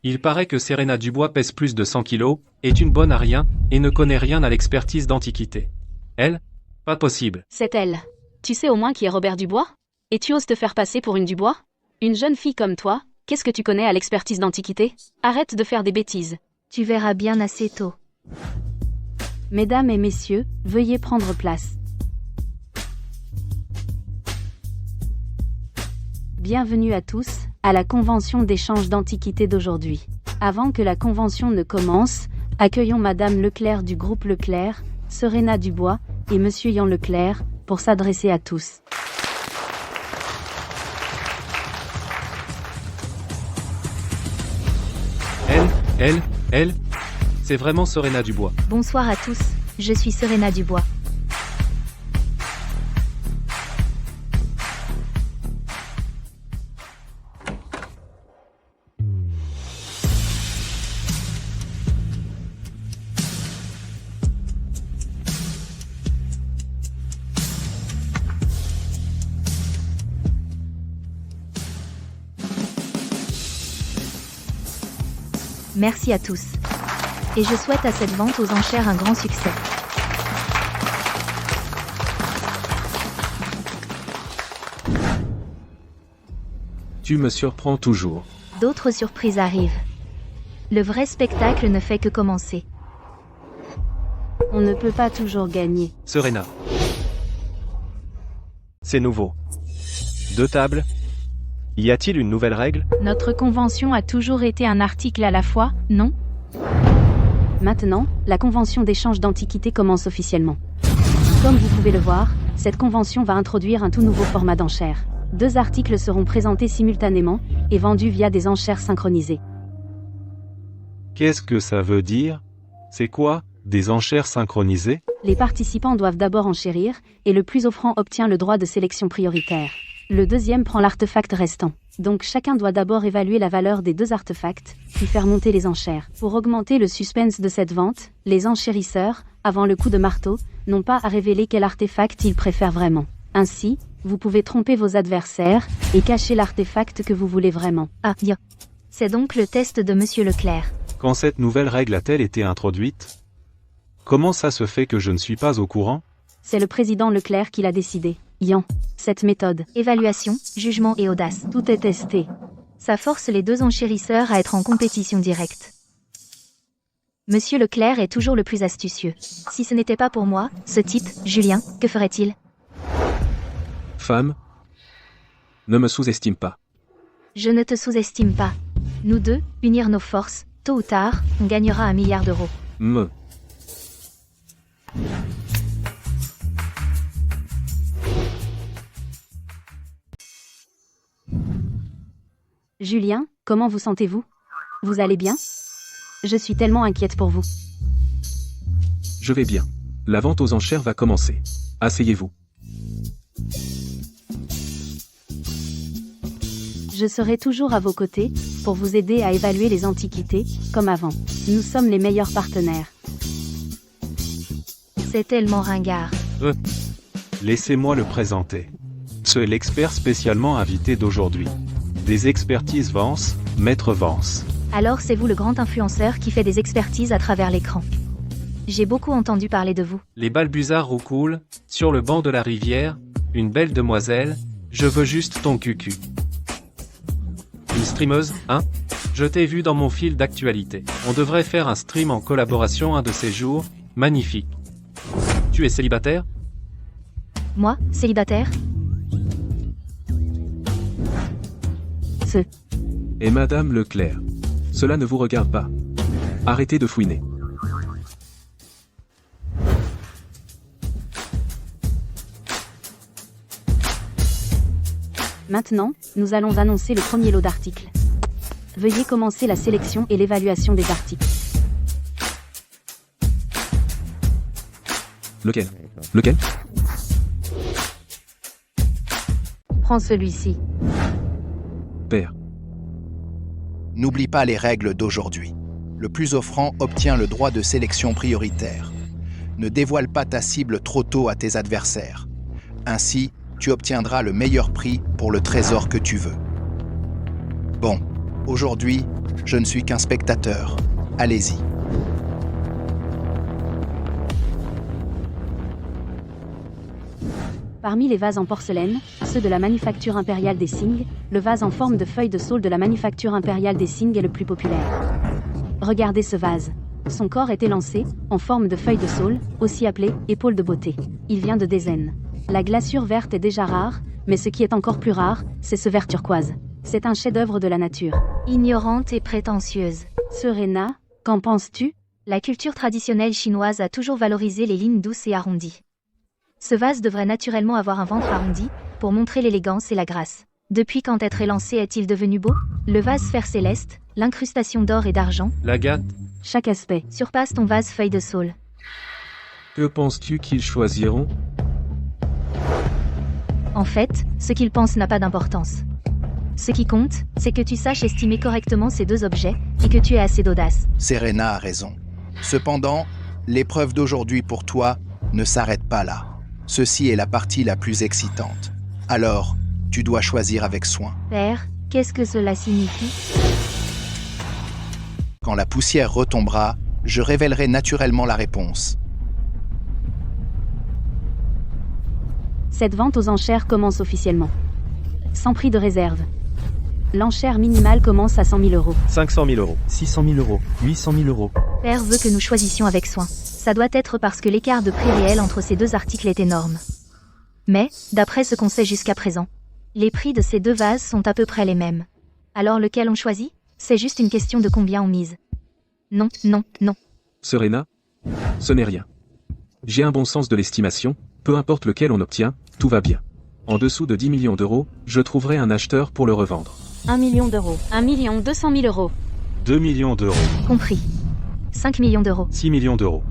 Il paraît que Serena Dubois pèse plus de 100 kilos, est une bonne à rien, et ne connaît rien à l'expertise d'antiquité. Elle? Pas possible. C'est elle. Tu sais au moins qui est Robert Dubois? Et tu oses te faire passer pour une Dubois? Une jeune fille comme toi, qu'est-ce que tu connais à l'expertise d'antiquité? Arrête de faire des bêtises. Tu verras bien assez tôt. Mesdames et messieurs, veuillez prendre place. Bienvenue à tous, à la convention d'échange d'antiquités d'aujourd'hui. Avant que la convention ne commence, accueillons Madame Leclerc du groupe Leclerc, Serena Dubois, et Monsieur Yan Leclerc, pour s'adresser à tous. Elle, c'est vraiment Serena Dubois. Bonsoir à tous, je suis Serena Dubois. Merci à tous. Et je souhaite à cette vente aux enchères un grand succès. Tu me surprends toujours. D'autres surprises arrivent. Le vrai spectacle ne fait que commencer. On ne peut pas toujours gagner. Serena. C'est nouveau. 2 tables. Y a-t-il une nouvelle règle? Notre convention a toujours été un article à la fois, non? Maintenant, la convention d'échange d'antiquités commence officiellement. Comme vous pouvez le voir, cette convention va introduire un tout nouveau format d'enchères. 2 articles seront présentés simultanément et vendus via des enchères synchronisées. Qu'est-ce que ça veut dire? C'est quoi, des enchères synchronisées? Les participants doivent d'abord enchérir, et le plus offrant obtient le droit de sélection prioritaire. Le deuxième prend l'artefact restant. Donc chacun doit d'abord évaluer la valeur des 2 artefacts, puis faire monter les enchères. Pour augmenter le suspense de cette vente, les enchérisseurs, avant le coup de marteau, n'ont pas à révéler quel artefact ils préfèrent vraiment. Ainsi, vous pouvez tromper vos adversaires et cacher l'artefact que vous voulez vraiment. Ah, bien. C'est donc le test de Monsieur Leclerc. Quand cette nouvelle règle a-t-elle été introduite? Comment ça se fait que je ne suis pas au courant? C'est le président Leclerc qui l'a décidé. Yan, cette méthode. Évaluation, jugement et audace. Tout est testé. Ça force les 2 enchérisseurs à être en compétition directe. Monsieur Leclerc est toujours le plus astucieux. Si ce n'était pas pour moi, ce type, Julien, que ferait-il? Femme, ne me sous-estime pas. Je ne te sous-estime pas. Nous deux, unir nos forces, tôt ou tard, on gagnera 1 milliard d'euros. Julien, comment vous sentez-vous? Vous allez bien? Je suis tellement inquiète pour vous. Je vais bien. La vente aux enchères va commencer. Asseyez-vous. Je serai toujours à vos côtés, pour vous aider à évaluer les antiquités, comme avant. Nous sommes les meilleurs partenaires. C'est tellement ringard. Laissez-moi le présenter. Ce est l'expert spécialement invité d'aujourd'hui. Des expertises Vance, Maître Vance. Alors c'est vous le grand influenceur qui fait des expertises à travers l'écran. J'ai beaucoup entendu parler de vous. Les balbuzards roucoulent, sur le banc de la rivière, une belle demoiselle, je veux juste ton cucu. Une streameuse, hein? Je t'ai vu dans mon fil d'actualité. On devrait faire un stream en collaboration un de ces jours, magnifique. Tu es célibataire? Moi, célibataire? Et Madame Leclerc. Cela ne vous regarde pas. Arrêtez de fouiner. Maintenant, nous allons annoncer le premier lot d'articles. Veuillez commencer la sélection et l'évaluation des articles. Lequel? Lequel? Prends celui-ci. Père. N'oublie pas les règles d'aujourd'hui. Le plus offrant obtient le droit de sélection prioritaire. Ne dévoile pas ta cible trop tôt à tes adversaires. Ainsi, tu obtiendras le meilleur prix pour le trésor que tu veux. Bon, aujourd'hui, Je ne suis qu'un spectateur. Allez-y. Parmi les vases en porcelaine, ceux de la manufacture impériale des Sing, le vase en forme de feuille de saule de la manufacture impériale des Sing est le plus populaire. Regardez ce vase. Son corps est élancé, en forme de feuille de saule, aussi appelée épaule de beauté. Il vient de Dezen. La glaçure verte est déjà rare, mais ce qui est encore plus rare, c'est ce vert turquoise. C'est un chef-d'œuvre de la nature. Ignorante et prétentieuse. Serena, qu'en penses-tu? La culture traditionnelle chinoise a toujours valorisé les lignes douces et arrondies. Ce vase devrait naturellement avoir un ventre arrondi, pour montrer l'élégance et la grâce. Depuis quand être élancé est-il devenu beau? Le vase sphère céleste, l'incrustation d'or et d'argent, L'agate, Chaque aspect. surpasse ton vase feuille de saule. Que penses-tu qu'ils choisiront? En fait, ce qu'ils pensent n'a pas d'importance. Ce qui compte, c'est que tu saches estimer correctement ces deux objets, et que tu aies assez d'audace. Serena a raison. Cependant, l'épreuve d'aujourd'hui pour toi ne s'arrête pas là. Ceci est la partie la plus excitante. Alors, tu dois choisir avec soin. Père, qu'est-ce que cela signifie? Quand la poussière retombera, je révélerai naturellement la réponse. Cette vente aux enchères commence officiellement. Sans prix de réserve. L'enchère minimale commence à 100 000 euros. 500 000 euros. 600 000 euros, 800 000 euros. Père veut que nous choisissions avec soin. Ça doit être parce que l'écart de prix réel entre ces deux articles est énorme. Mais, d'après ce qu'on sait jusqu'à présent, les prix de ces deux vases sont à peu près les mêmes. Alors lequel on choisit? C'est juste une question de combien on mise. Non, non, non. Serena? Ce n'est rien. J'ai un bon sens de l'estimation, peu importe lequel on obtient, tout va bien. En dessous de 10 millions d'euros, je trouverai un acheteur pour le revendre. 1 million d'euros. 1 200 000 euros. 2 millions d'euros. Compris. 5 millions d'euros. 6 millions d'euros.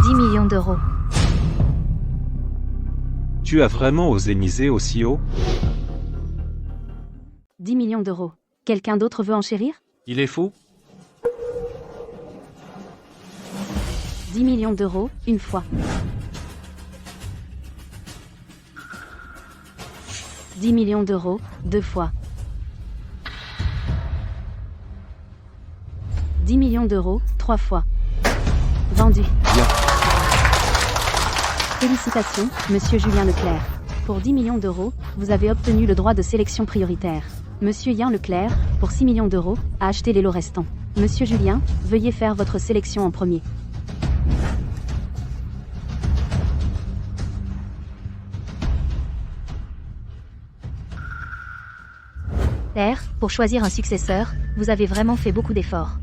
10 millions d'euros. Tu as vraiment osé miser aussi haut? 10 millions d'euros. Quelqu'un d'autre veut enchérir? il est fou? 10 millions d'euros, une fois. 10 millions d'euros, deux fois. 10 millions d'euros, trois fois. Vendu. Bien. Félicitations, Monsieur Julien Leclerc. Pour 10 millions d'euros, vous avez obtenu le droit de sélection prioritaire. Monsieur Yann Leclerc, pour 6 millions d'euros, a acheté les lots restants. Monsieur Julien, veuillez faire votre sélection en premier. Père, pour choisir un successeur, vous avez vraiment fait beaucoup d'efforts.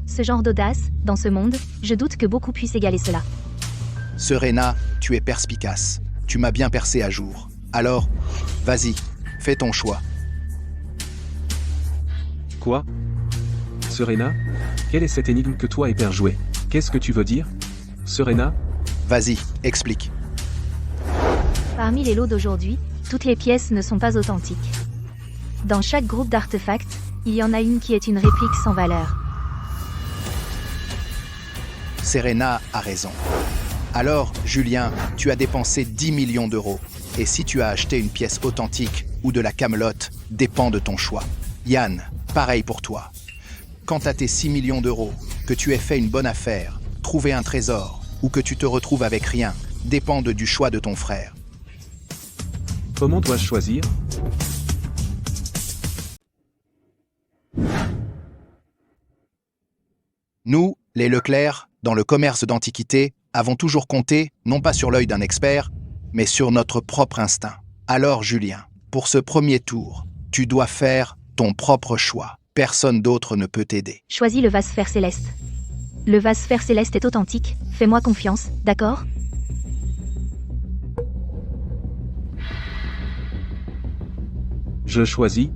Ce genre d'audace, dans ce monde, je doute que beaucoup puissent égaler cela. Serena, tu es perspicace. Tu m'as bien percé à jour. Alors, vas-y, fais ton choix. Quoi? Serena? Quelle est cette énigme que toi et Père jouez? Qu'est-ce que tu veux dire? Serena? Vas-y, explique. Parmi les lots d'aujourd'hui, toutes les pièces ne sont pas authentiques. Dans chaque groupe d'artefacts, il y en a une qui est une réplique sans valeur. Serena a raison. Alors, Julien, tu as dépensé 10 millions d'euros. Et si tu as acheté une pièce authentique ou de la camelote, dépend de ton choix. Yann, pareil pour toi. Quant à tes 6 millions d'euros, que tu aies fait une bonne affaire, trouvé un trésor, ou que tu te retrouves avec rien, dépendent du choix de ton frère. Comment dois-je choisir? Nous, les Leclerc, dans le commerce d'antiquité, avons toujours compté, non pas sur l'œil d'un expert, mais sur notre propre instinct. Alors, Julien, pour ce premier tour, tu dois faire ton propre choix. Personne d'autre ne peut t'aider. Choisis le vase sphère céleste. Le vase sphère céleste est authentique, fais-moi confiance, d'accord? Je choisis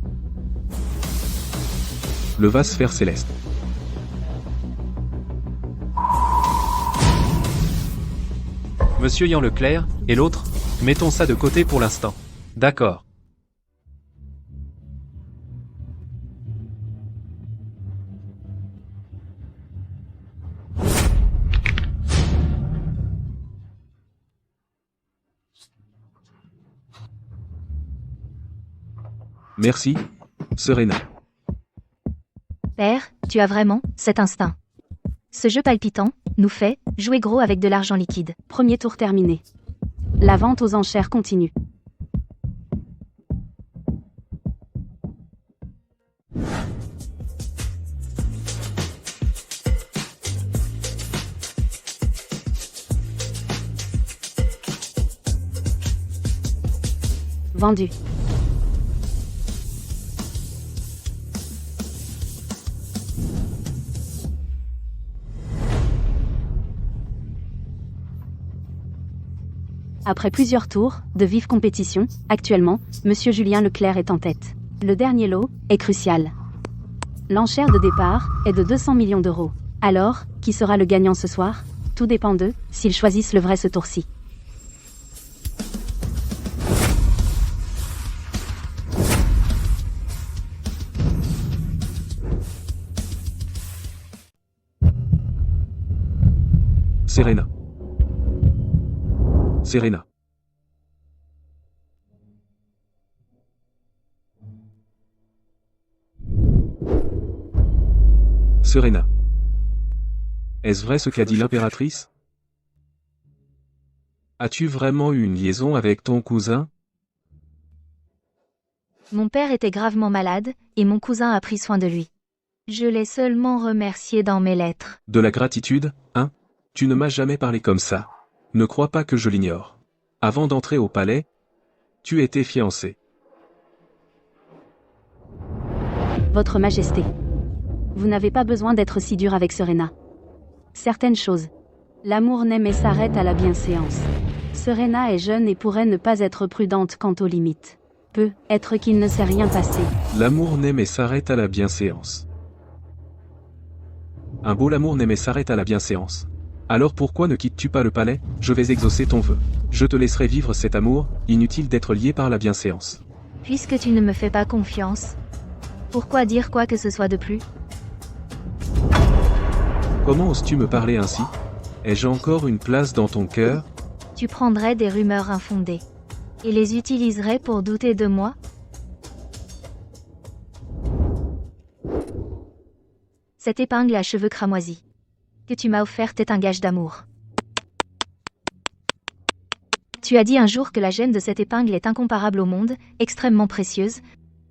le vase sphère céleste. Monsieur Yann Leclerc, et l'autre? Mettons ça de côté pour l'instant. D'accord. Merci, Serena. Père, tu as vraiment cet instinct. Ce jeu palpitant nous fait jouer gros avec de l'argent liquide. Premier tour terminé. La vente aux enchères continue. Vendu. Après plusieurs tours de vive compétition, actuellement, Monsieur Julien Leclerc est en tête. Le dernier lot est crucial. L'enchère de départ est de 200 millions d'euros. Alors, qui sera le gagnant ce soir? Tout dépend d'eux, s'ils choisissent le vrai ce tour-ci. Serena. Serena. Serena. Est-ce vrai ce qu'a dit l'impératrice? As-tu vraiment eu une liaison avec ton cousin? Mon père était gravement malade, et mon cousin a pris soin de lui. Je l'ai seulement remercié dans mes lettres. De la gratitude, hein? Tu ne m'as jamais parlé comme ça. Ne crois pas que je l'ignore. Avant d'entrer au palais, tu étais fiancé. Votre Majesté. Vous n'avez pas besoin d'être si dur avec Serena. Certaines choses. L'amour naît mais s'arrête à la bienséance. Serena est jeune et pourrait ne pas être prudente quant aux limites. Peut être qu'il ne s'est rien passé. L'amour naît mais s'arrête à la bienséance. Un beau l'amour naît mais s'arrête à la bienséance. Alors pourquoi ne quittes-tu pas le palais? Je vais exaucer ton vœu. Je te laisserai vivre cet amour, inutile d'être lié par la bienséance. Puisque tu ne me fais pas confiance, pourquoi dire quoi que ce soit de plus? Comment oses-tu me parler ainsi? Ai-je encore une place dans ton cœur? Tu prendrais des rumeurs infondées et les utiliserais pour douter de moi? Cette épingle à cheveux cramoisis que tu m'as offerte est un gage d'amour. Tu as dit un jour que la gemme de cette épingle est incomparable au monde, extrêmement précieuse,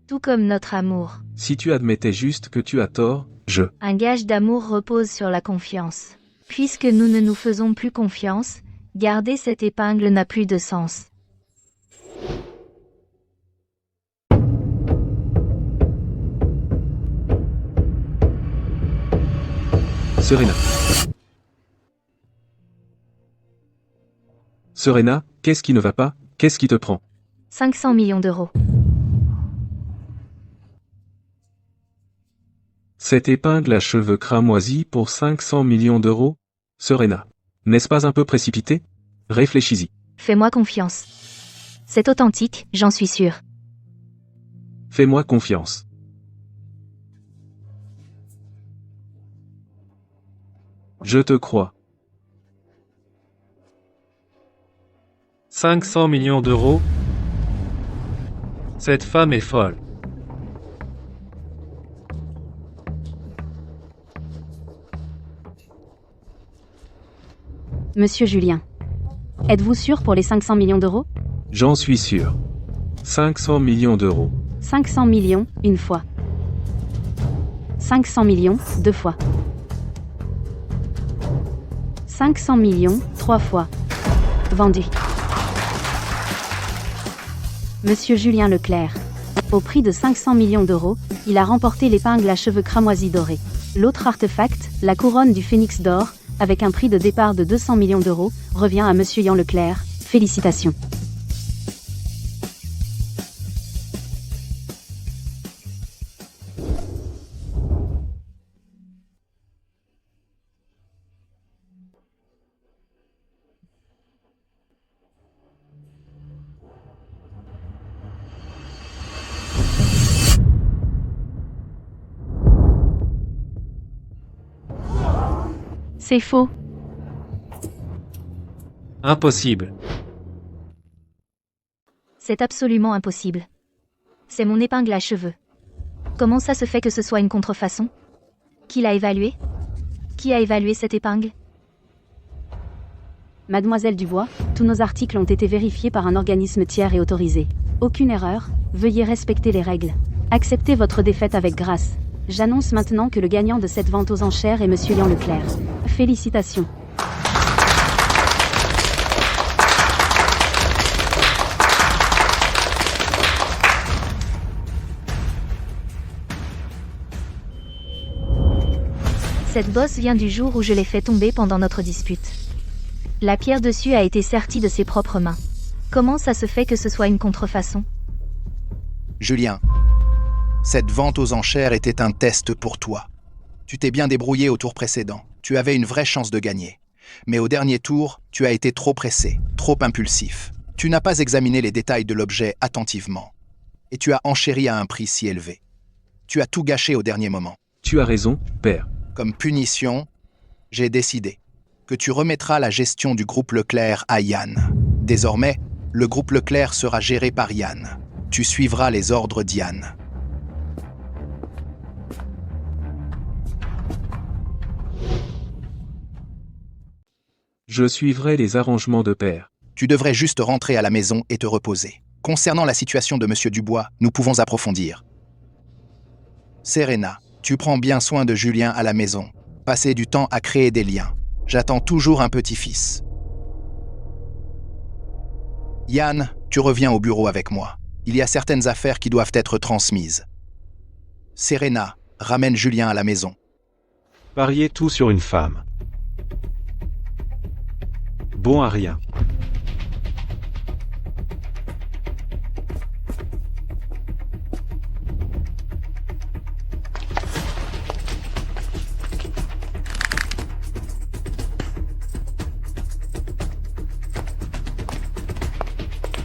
tout comme notre amour. Si tu admettais juste que tu as tort, je... Un gage d'amour repose sur la confiance. Puisque nous ne nous faisons plus confiance, garder cette épingle n'a plus de sens. Serena. Serena, qu'est-ce qui ne va pas? Qu'est-ce qui te prend? 500 millions d'euros. Cette épingle à cheveux cramoisis pour 500 millions d'euros? Serena. N'est-ce pas un peu précipité? Réfléchis-y. Fais-moi confiance. C'est authentique, j'en suis sûr. Fais-moi confiance. Je te crois. 500 millions d'euros? Cette femme est folle. Monsieur Julien. Êtes-vous sûr pour les 500 millions d'euros? J'en suis sûr. 500 millions d'euros. 500 millions, une fois. 500 millions, deux fois. 500 millions, trois fois. Vendu. Monsieur Julien Leclerc. Au prix de 500 millions d'euros, il a remporté l'épingle à cheveux cramoisis dorés. L'autre artefact, la couronne du Phénix d'or, avec un prix de départ de 200 millions d'euros, revient à Monsieur Julien Leclerc. Félicitations. C'est faux. Impossible. C'est absolument impossible. C'est mon épingle à cheveux. Comment ça se fait que ce soit une contrefaçon? Qui l'a évalué? Qui a évalué cette épingle? Mademoiselle Dubois, tous nos articles ont été vérifiés par un organisme tiers et autorisé. Aucune erreur, veuillez respecter les règles. Acceptez votre défaite avec grâce. J'annonce maintenant que le gagnant de cette vente aux enchères est Monsieur Lian Leclerc. Félicitations. Cette bosse vient du jour où je l'ai fait tomber pendant notre dispute. La pierre dessus a été sertie de ses propres mains. Comment ça se fait que ce soit une contrefaçon? Julien, cette vente aux enchères était un test pour toi. Tu t'es bien débrouillé au tour précédent. Tu avais une vraie chance de gagner. Mais au dernier tour, tu as été trop pressé, trop impulsif. Tu n'as pas examiné les détails de l'objet attentivement. Et tu as enchéri à un prix si élevé. Tu as tout gâché au dernier moment. Tu as raison, père. Comme punition, j'ai décidé que tu remettras la gestion du groupe Leclerc à Yann. Désormais, le groupe Leclerc sera géré par Yann. Tu suivras les ordres d'Yann. Je suivrai les arrangements de père. Tu devrais juste rentrer à la maison et te reposer. Concernant la situation de Monsieur Dubois, nous pouvons approfondir. Serena, tu prends bien soin de Julien à la maison. Passez du temps à créer des liens. J'attends toujours un petit-fils. Yann, tu reviens au bureau avec moi. Il y a certaines affaires qui doivent être transmises. Serena, ramène Julien à la maison. Parier tout sur une femme. Bon à rien.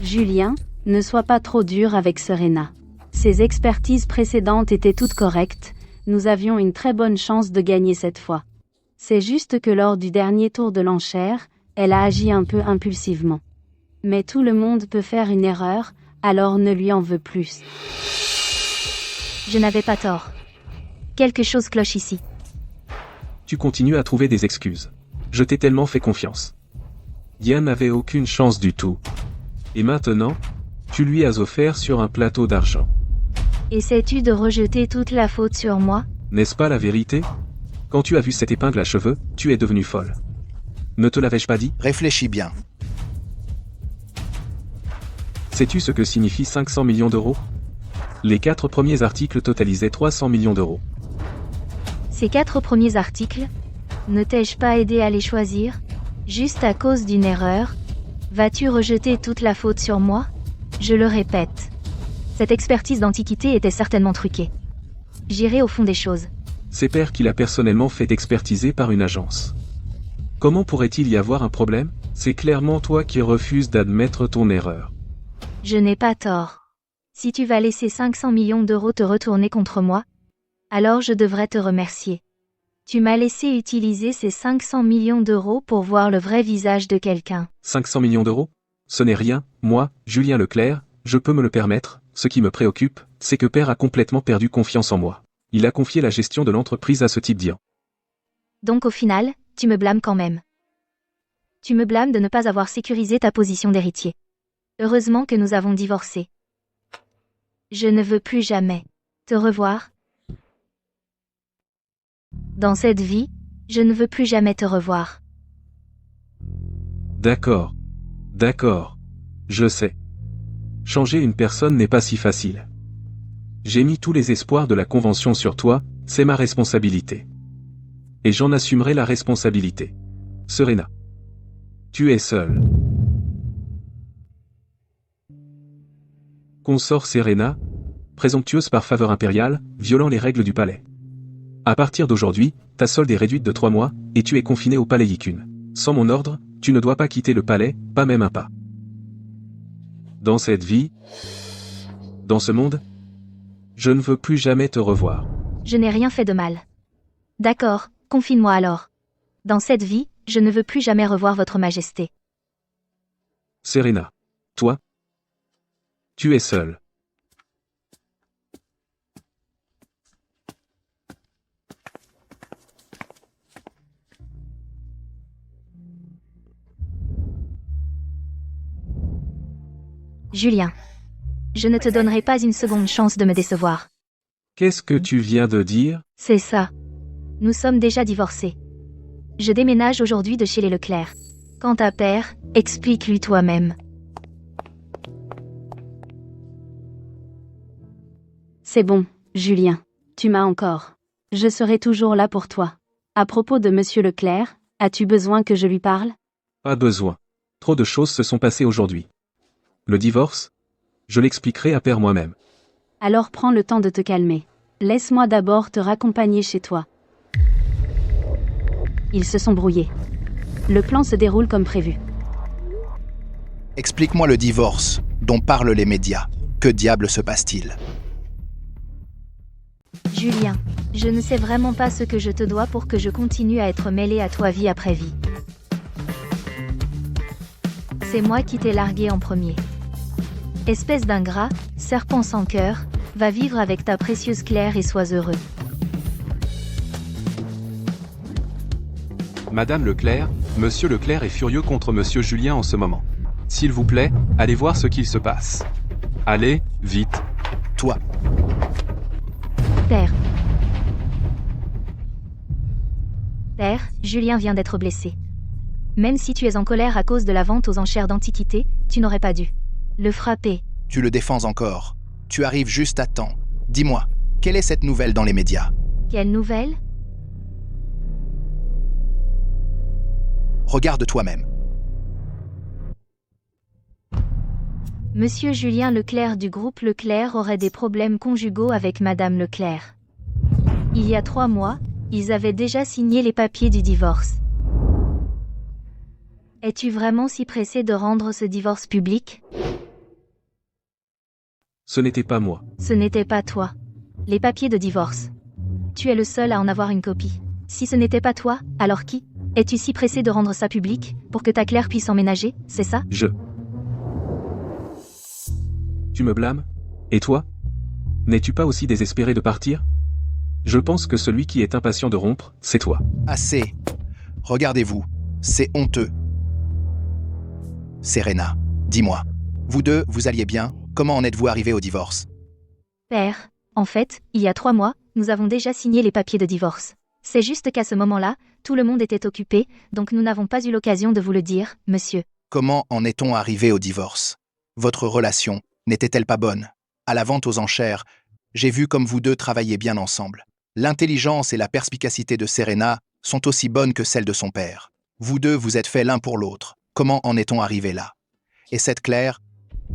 Julien, ne sois pas trop dur avec Serena. Ses expertises précédentes étaient toutes correctes, nous avions une très bonne chance de gagner cette fois. C'est juste que lors du dernier tour de l'enchère, elle a agi un peu impulsivement. Mais tout le monde peut faire une erreur, alors ne lui en veux plus. Je n'avais pas tort. Quelque chose cloche ici. Tu continues à trouver des excuses. Je t'ai tellement fait confiance. Yann n'avait aucune chance du tout. Et maintenant, tu lui as offert sur un plateau d'argent. Essaies-tu de rejeter toute la faute sur moi? N'est-ce pas la vérité? Quand tu as vu cette épingle à cheveux, tu es devenue folle. Ne te l'avais-je pas dit? Réfléchis bien. Sais-tu ce que signifie 500 millions d'euros? Les 4 premiers articles totalisaient 300 millions d'euros. Ces 4 premiers articles, ne t'ai-je pas aidé à les choisir? Juste à cause d'une erreur? Vas-tu rejeter toute la faute sur moi? Je le répète. Cette expertise d'antiquité était certainement truquée. J'irai au fond des choses. C'est père qui l'a personnellement fait expertiser par une agence. Comment pourrait-il y avoir un problème? C'est clairement toi qui refuses d'admettre ton erreur. Je n'ai pas tort. Si tu vas laisser 500 millions d'euros te retourner contre moi, alors je devrais te remercier. Tu m'as laissé utiliser ces 500 millions d'euros pour voir le vrai visage de quelqu'un. 500 millions d'euros? Ce n'est rien, moi, Julien Leclerc, je peux me le permettre. Ce qui me préoccupe, c'est que père a complètement perdu confiance en moi. Il a confié la gestion de l'entreprise à ce type d'Ian. Donc au final, tu me blâmes quand même. Tu me blâmes de ne pas avoir sécurisé ta position d'héritier. Heureusement que nous avons divorcé. Je ne veux plus jamais te revoir. Dans cette vie, je ne veux plus jamais te revoir. D'accord. D'accord. Je sais. Changer une personne n'est pas si facile. J'ai mis tous les espoirs de la convention sur toi, c'est ma responsabilité. Et j'en assumerai la responsabilité. Serena. Tu es seule. Consort Serena, présomptueuse par faveur impériale, violant les règles du palais. À partir d'aujourd'hui, ta solde est réduite de 3 mois, et tu es confinée au palais Yikun. Sans mon ordre, tu ne dois pas quitter le palais, pas même un pas. Dans cette vie, dans ce monde, je ne veux plus jamais te revoir. Je n'ai rien fait de mal. D'accord, confine-moi alors. Dans cette vie, je ne veux plus jamais revoir votre majesté. Serena. Toi? Tu es seule. Julien. Je ne te donnerai pas une seconde chance de me décevoir. Qu'est-ce que tu viens de dire? C'est ça. Nous sommes déjà divorcés. Je déménage aujourd'hui de chez les Leclerc. Quant à père, explique-lui toi-même. C'est bon, Julien. Tu m'as encore. Je serai toujours là pour toi. À propos de Monsieur Leclerc, as-tu besoin que je lui parle? Pas besoin. Trop de choses se sont passées aujourd'hui. Le divorce? Je l'expliquerai à père moi-même. Alors prends le temps de te calmer. Laisse-moi d'abord te raccompagner chez toi. Ils se sont brouillés. Le plan se déroule comme prévu. Explique-moi le divorce dont parlent les médias. Que diable se passe-t-il? Julien, je ne sais vraiment pas ce que je te dois pour que je continue à être mêlée à toi vie après vie. C'est moi qui t'ai largué en premier. Espèce d'ingrat, serpent sans cœur, va vivre avec ta précieuse Claire et sois heureux. Madame Leclerc, Monsieur Leclerc est furieux contre Monsieur Julien en ce moment. S'il vous plaît, allez voir ce qu'il se passe. Allez, vite. Toi, Père. Père, Julien vient d'être blessé. Même si tu es en colère à cause de la vente aux enchères d'antiquités, tu n'aurais pas dû le frapper. tu le défends encore. Tu arrives juste à temps. Dis-moi, quelle est cette nouvelle dans les médias? Quelle nouvelle? Regarde toi-même. Monsieur Julien Leclerc du groupe Leclerc aurait des problèmes conjugaux avec Madame Leclerc. Il y a 3 mois, ils avaient déjà signé les papiers du divorce. Es-tu vraiment si pressé de rendre ce divorce public? Ce n'était pas moi. Ce n'était pas toi. Les papiers de divorce. Tu es le seul à en avoir une copie. Si ce n'était pas toi, alors qui? Es-tu si pressé de rendre ça public, pour que ta Claire puisse emménager, c'est ça? Tu me blâmes? Et toi? N'es-tu pas aussi désespéré de partir? Je pense que celui qui est impatient de rompre, c'est toi. Assez. Regardez-vous. C'est honteux. Serena, dis-moi. Vous deux, vous alliez bien? Comment en êtes-vous arrivés au divorce? Père, en fait, il y a 3 mois, nous avons déjà signé les papiers de divorce. C'est juste qu'à ce moment-là, tout le monde était occupé, donc nous n'avons pas eu l'occasion de vous le dire, monsieur. Comment en est-on arrivé au divorce? Votre relation n'était-elle pas bonne? À la vente aux enchères, j'ai vu comme vous deux travailliez bien ensemble. L'intelligence et la perspicacité de Serena sont aussi bonnes que celles de son père. Vous deux vous êtes faits l'un pour l'autre. Comment en est-on arrivé là? Et cette Claire?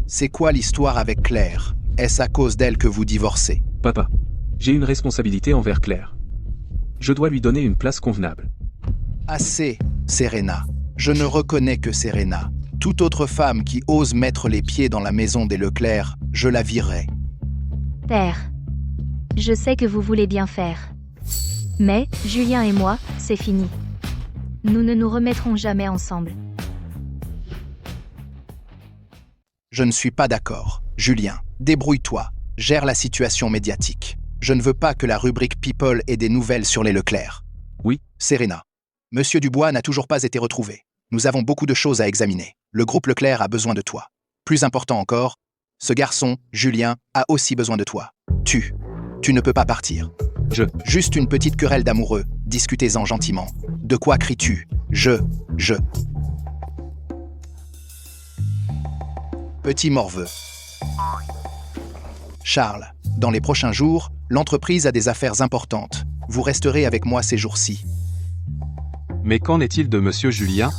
C'est quoi l'histoire avec Claire? Est-ce à cause d'elle que vous divorcez? Papa, j'ai une responsabilité envers Claire. Je dois lui donner une place convenable. Assez, Serena. Je ne reconnais que Serena. Toute autre femme qui ose mettre les pieds dans la maison des Leclerc, je la virerai. Père, je sais que vous voulez bien faire. Mais, Julien et moi, c'est fini. Nous ne nous remettrons jamais ensemble. Je ne suis pas d'accord. Julien, débrouille-toi. Gère la situation médiatique. Je ne veux pas que la rubrique People ait des nouvelles sur les Leclerc. Oui. Serena. Monsieur Dubois n'a toujours pas été retrouvé. Nous avons beaucoup de choses à examiner. Le groupe Leclerc a besoin de toi. Plus important encore, ce garçon, Julien, a aussi besoin de toi. Tu ne peux pas partir. Juste une petite querelle d'amoureux. Discutez-en gentiment. De quoi cries-tu? Je. Petit morveux. Charles, dans les prochains jours, l'entreprise a des affaires importantes. Vous resterez avec moi ces jours-ci. Mais qu'en est-il de Monsieur Julien?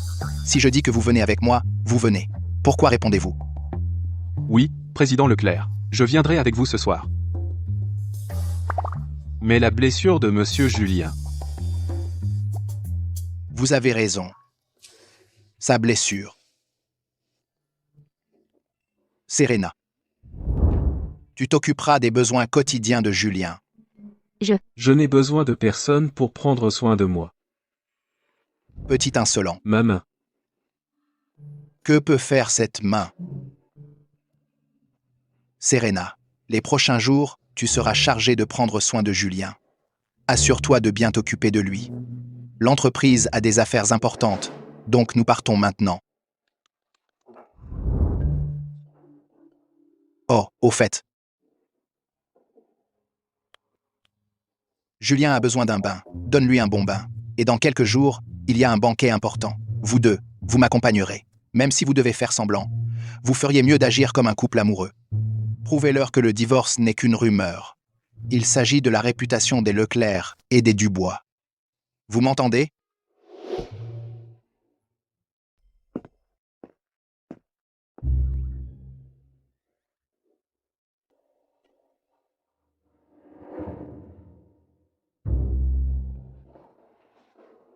Si je dis que vous venez avec moi, vous venez. Pourquoi répondez-vous? Oui, Président Leclerc. Je viendrai avec vous ce soir. Mais la blessure de Monsieur Julien. Vous avez raison. Sa blessure. Serena. Tu t'occuperas des besoins quotidiens de Julien. Je n'ai besoin de personne pour prendre soin de moi. Petit insolent. Ma main. Que peut faire cette main? Serena, les prochains jours, tu seras chargée de prendre soin de Julien. Assure-toi de bien t'occuper de lui. L'entreprise a des affaires importantes, donc nous partons maintenant. Oh, au fait. Julien a besoin d'un bain. Donne-lui un bon bain. Et dans quelques jours, il y a un banquet important. Vous deux, vous m'accompagnerez. Même si vous devez faire semblant, vous feriez mieux d'agir comme un couple amoureux. Prouvez-leur que le divorce n'est qu'une rumeur. Il s'agit de la réputation des Leclerc et des Dubois. Vous m'entendez?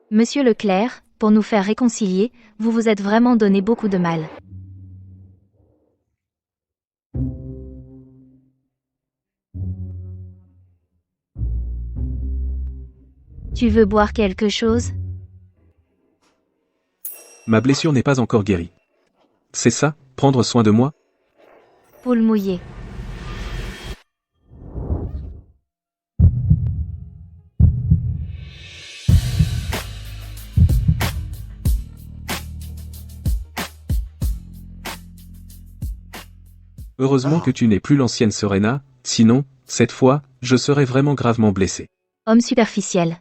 Monsieur Leclerc, pour nous faire réconcilier, vous vous êtes vraiment donné beaucoup de mal. Tu veux boire quelque chose? Ma blessure n'est pas encore guérie. C'est ça, prendre soin de moi? Poule mouillée. Heureusement que tu n'es plus l'ancienne Serena, sinon, cette fois, je serais vraiment gravement blessé. Homme superficiel.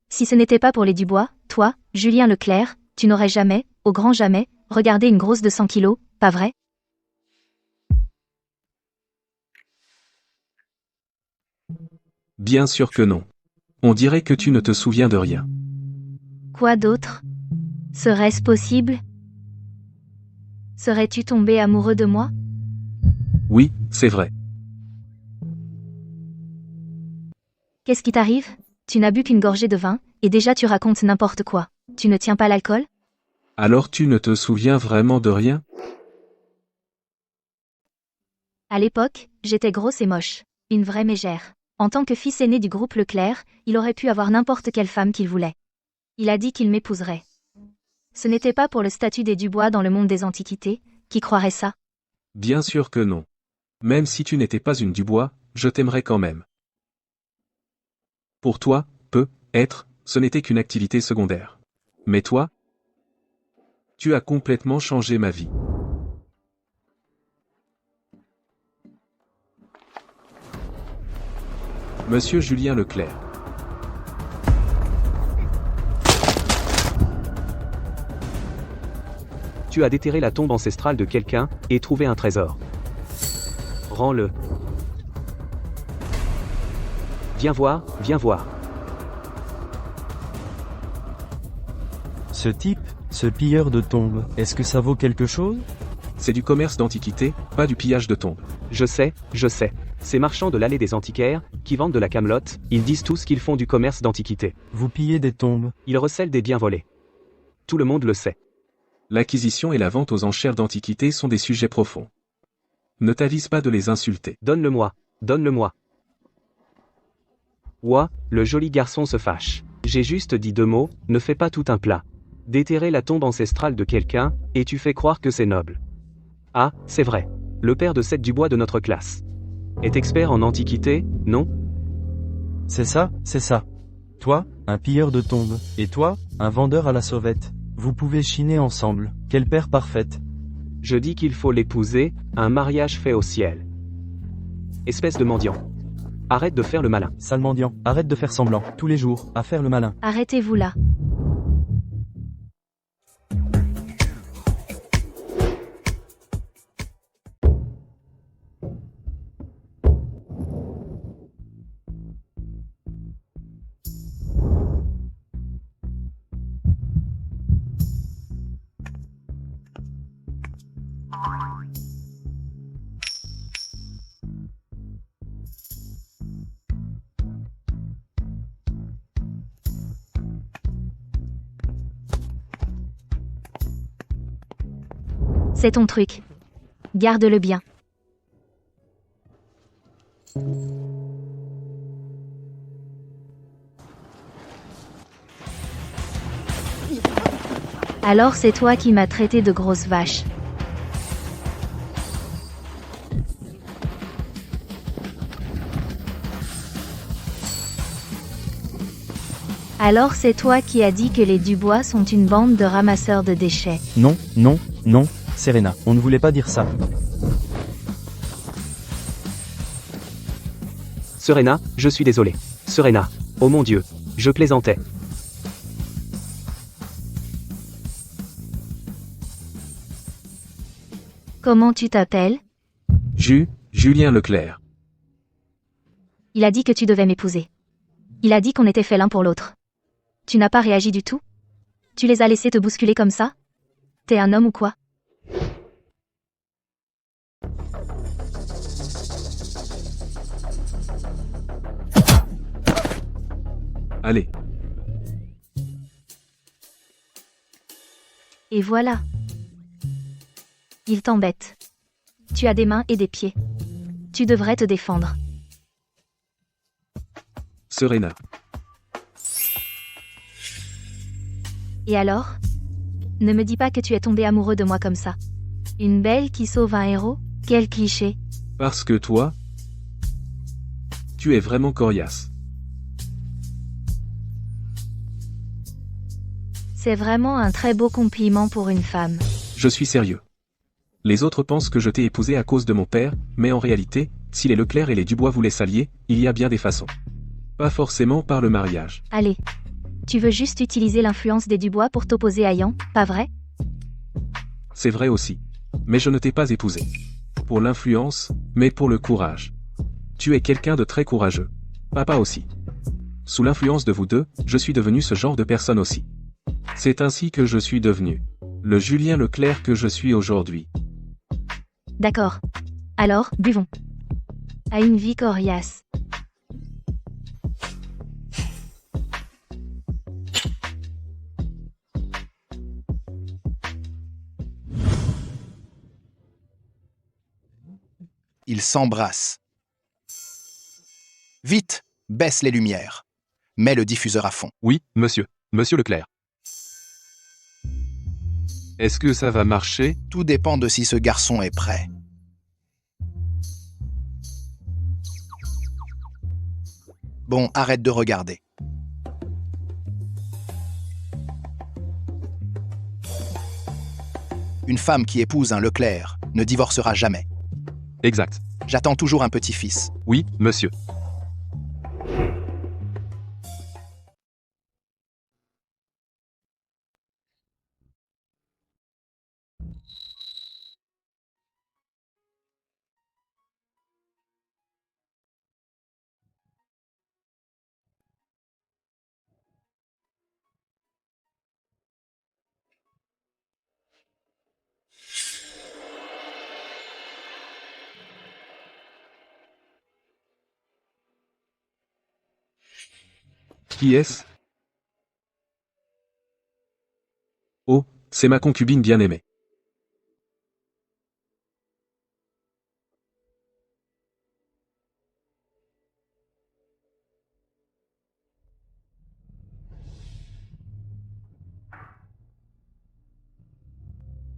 Si ce n'était pas pour les Dubois, toi, Julien Leclerc, tu n'aurais jamais, au grand jamais, regardé une grosse de 100 kilos, pas vrai? Bien sûr que non. On dirait que tu ne te souviens de rien. Quoi d'autre? Serait-ce possible? Serais-tu tombé amoureux de moi? Oui, c'est vrai. Qu'est-ce qui t'arrive? Tu n'as bu qu'une gorgée de vin, et déjà tu racontes n'importe quoi. Tu ne tiens pas l'alcool? Alors tu ne te souviens vraiment de rien? À l'époque, j'étais grosse et moche. Une vraie mégère. En tant que fils aîné du groupe Leclerc, il aurait pu avoir n'importe quelle femme qu'il voulait. Il a dit qu'il m'épouserait. Ce n'était pas pour le statut des Dubois dans le monde des antiquités, qui croirait ça? Bien sûr que non. Même si tu n'étais pas une Dubois, je t'aimerais quand même. Pour toi, être, ce n'était qu'une activité secondaire. Mais toi, tu as complètement changé ma vie. Monsieur Julien Leclerc. Tu as déterré la tombe ancestrale de quelqu'un et trouvé un trésor. Rends-le. Viens voir, viens voir. Ce type, ce pilleur de tombes, est-ce que ça vaut quelque chose? C'est du commerce d'antiquité, pas du pillage de tombes. Je sais. Ces marchands de l'allée des antiquaires, qui vendent de la camelote, ils disent tous qu'ils font du commerce d'antiquité. Vous pillez des tombes. Ils recèlent des biens volés. Tout le monde le sait. L'acquisition et la vente aux enchères d'antiquités sont des sujets profonds. Ne t'avise pas de les insulter. Donne-le-moi, donne-le-moi. Ouah, le joli garçon se fâche. J'ai juste dit 2 mots, ne fais pas tout un plat. Déterrer la tombe ancestrale de quelqu'un, et tu fais croire que c'est noble. Ah, c'est vrai. Le père de Seth Dubois de notre classe. Est expert en antiquité, non? C'est ça. Toi, un pilleur de tombes. Et toi, un vendeur à la sauvette. Vous pouvez chiner ensemble. Quelle paire parfaite. Je dis qu'il faut l'épouser, un mariage fait au ciel. Espèce de mendiant. Arrête de faire le malin. Sale mendiant, arrête de faire semblant, tous les jours, à faire le malin. Arrêtez-vous là. C'est ton truc. Garde-le bien. Alors c'est toi qui m'as traité de grosse vache. Alors c'est toi qui as dit que les Dubois sont une bande de ramasseurs de déchets. Non, Serena, on ne voulait pas dire ça. Serena, je suis désolé. Serena. Oh mon Dieu. Je plaisantais. Comment tu t'appelles? Julien Leclerc. Il a dit que tu devais m'épouser. Il a dit qu'on était faits l'un pour l'autre. Tu n'as pas réagi du tout? Tu les as laissés te bousculer comme ça? T'es un homme ou quoi? Allez, Et voilà. Il t'embête. Tu as des mains et des pieds. Tu devrais te défendre. Serena. Et alors? Ne me dis pas que tu es tombé amoureux de moi comme ça. Une belle qui sauve un héros? Quel cliché. Parce que toi, tu es vraiment coriace. C'est vraiment un très beau compliment pour une femme. Je suis sérieux. Les autres pensent que je t'ai épousé à cause de mon père, mais en réalité, si les Leclerc et les Dubois voulaient s'allier, il y a bien des façons. Pas forcément par le mariage. Allez. Tu veux juste utiliser l'influence des Dubois pour t'opposer à Yan, pas vrai? C'est vrai aussi. Mais je ne t'ai pas épousé. Pour l'influence, mais pour le courage. Tu es quelqu'un de très courageux. Papa aussi. Sous l'influence de vous deux, je suis devenu ce genre de personne aussi. C'est ainsi que je suis devenu le Julien Leclerc que je suis aujourd'hui. D'accord. Alors, buvons. À une vie coriace. Ils s'embrassent. Vite, baisse les lumières. Mets le diffuseur à fond. Oui, monsieur. Monsieur Leclerc. Est-ce que ça va marcher? Tout dépend de si ce garçon est prêt. Bon, arrête de regarder. Une femme qui épouse un Leclerc ne divorcera jamais. Exact. J'attends toujours un petit-fils. Oui, monsieur. Qui est-ce? Oh, c'est ma concubine bien-aimée.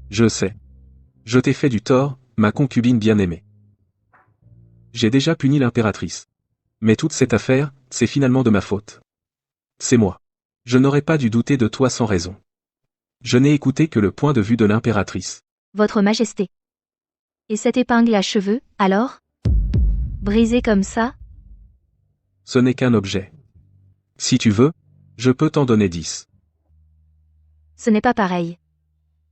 Je sais. Je t'ai fait du tort, ma concubine bien-aimée. J'ai déjà puni l'impératrice. Mais toute cette affaire, c'est finalement de ma faute. C'est moi. Je n'aurais pas dû douter de toi sans raison. Je n'ai écouté que le point de vue de l'impératrice. Votre Majesté. Et cette épingle à cheveux, alors? Brisée comme ça? Ce n'est qu'un objet. Si tu veux, je peux t'en donner 10. Ce n'est pas pareil.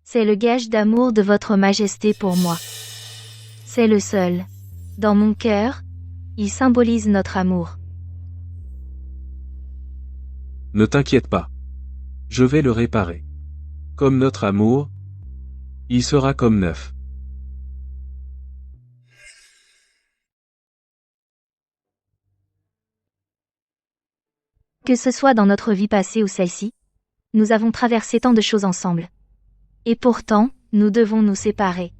C'est le gage d'amour de votre Majesté pour moi. C'est le seul. Dans mon cœur, il symbolise notre amour. Ne t'inquiète pas. Je vais le réparer. Comme notre amour, il sera comme neuf. Que ce soit dans notre vie passée ou celle-ci, nous avons traversé tant de choses ensemble. Et pourtant, nous devons nous séparer.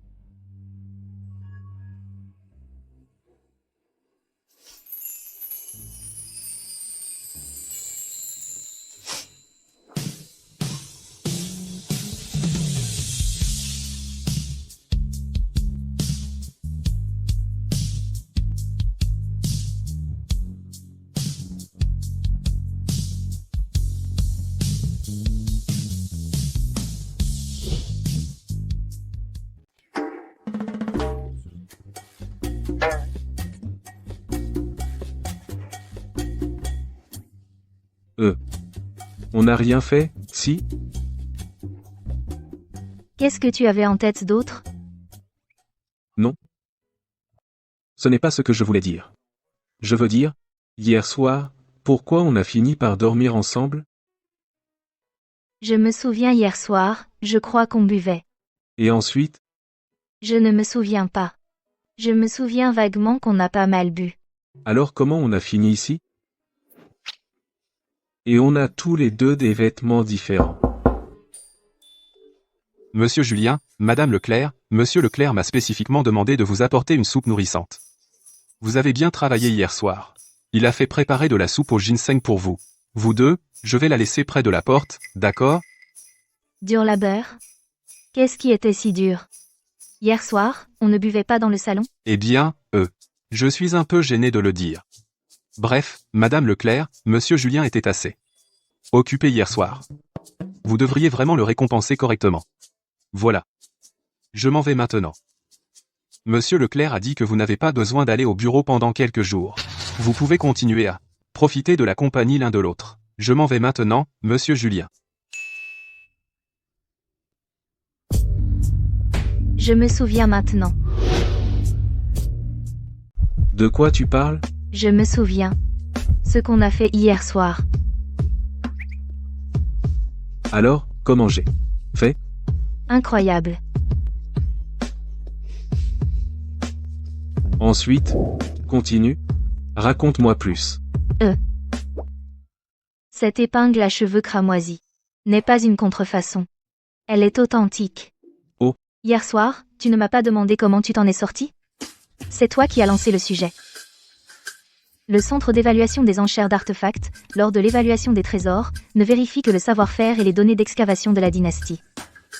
On n'a rien fait, si? Qu'est-ce que tu avais en tête d'autre? Non. Ce n'est pas ce que je voulais dire. Je veux dire, hier soir, pourquoi on a fini par dormir ensemble? Je me souviens hier soir, je crois qu'on buvait. Et ensuite? Je ne me souviens pas. Je me souviens vaguement qu'on a pas mal bu. Alors comment on a fini ici? Et on a tous les deux des vêtements différents. Monsieur Julien, Madame Leclerc, Monsieur Leclerc m'a spécifiquement demandé de vous apporter une soupe nourrissante. Vous avez bien travaillé hier soir. Il a fait préparer de la soupe au ginseng pour vous. Vous deux, je vais la laisser près de la porte, d'accord? Dur labeur? Qu'est-ce qui était si dur? Hier soir, on ne buvait pas dans le salon? Eh bien, je suis un peu gêné de le dire. Bref, Madame Leclerc, Monsieur Julien était assez occupé hier soir. Vous devriez vraiment le récompenser correctement. Voilà. Je m'en vais maintenant. Monsieur Leclerc a dit que vous n'avez pas besoin d'aller au bureau pendant quelques jours. Vous pouvez continuer à profiter de la compagnie l'un de l'autre. Je m'en vais maintenant, Monsieur Julien. Je me souviens maintenant. De quoi tu parles? Je me souviens. Ce qu'on a fait hier soir. Alors, comment j'ai fait? Incroyable. Ensuite, continue. Raconte-moi plus. Cette épingle à cheveux cramoisis n'est pas une contrefaçon. Elle est authentique. Oh. Hier soir, tu ne m'as pas demandé comment tu t'en es sorti? C'est toi qui as lancé le sujet. Le centre d'évaluation des enchères d'artefacts, lors de l'évaluation des trésors, ne vérifie que le savoir-faire et les données d'excavation de la dynastie.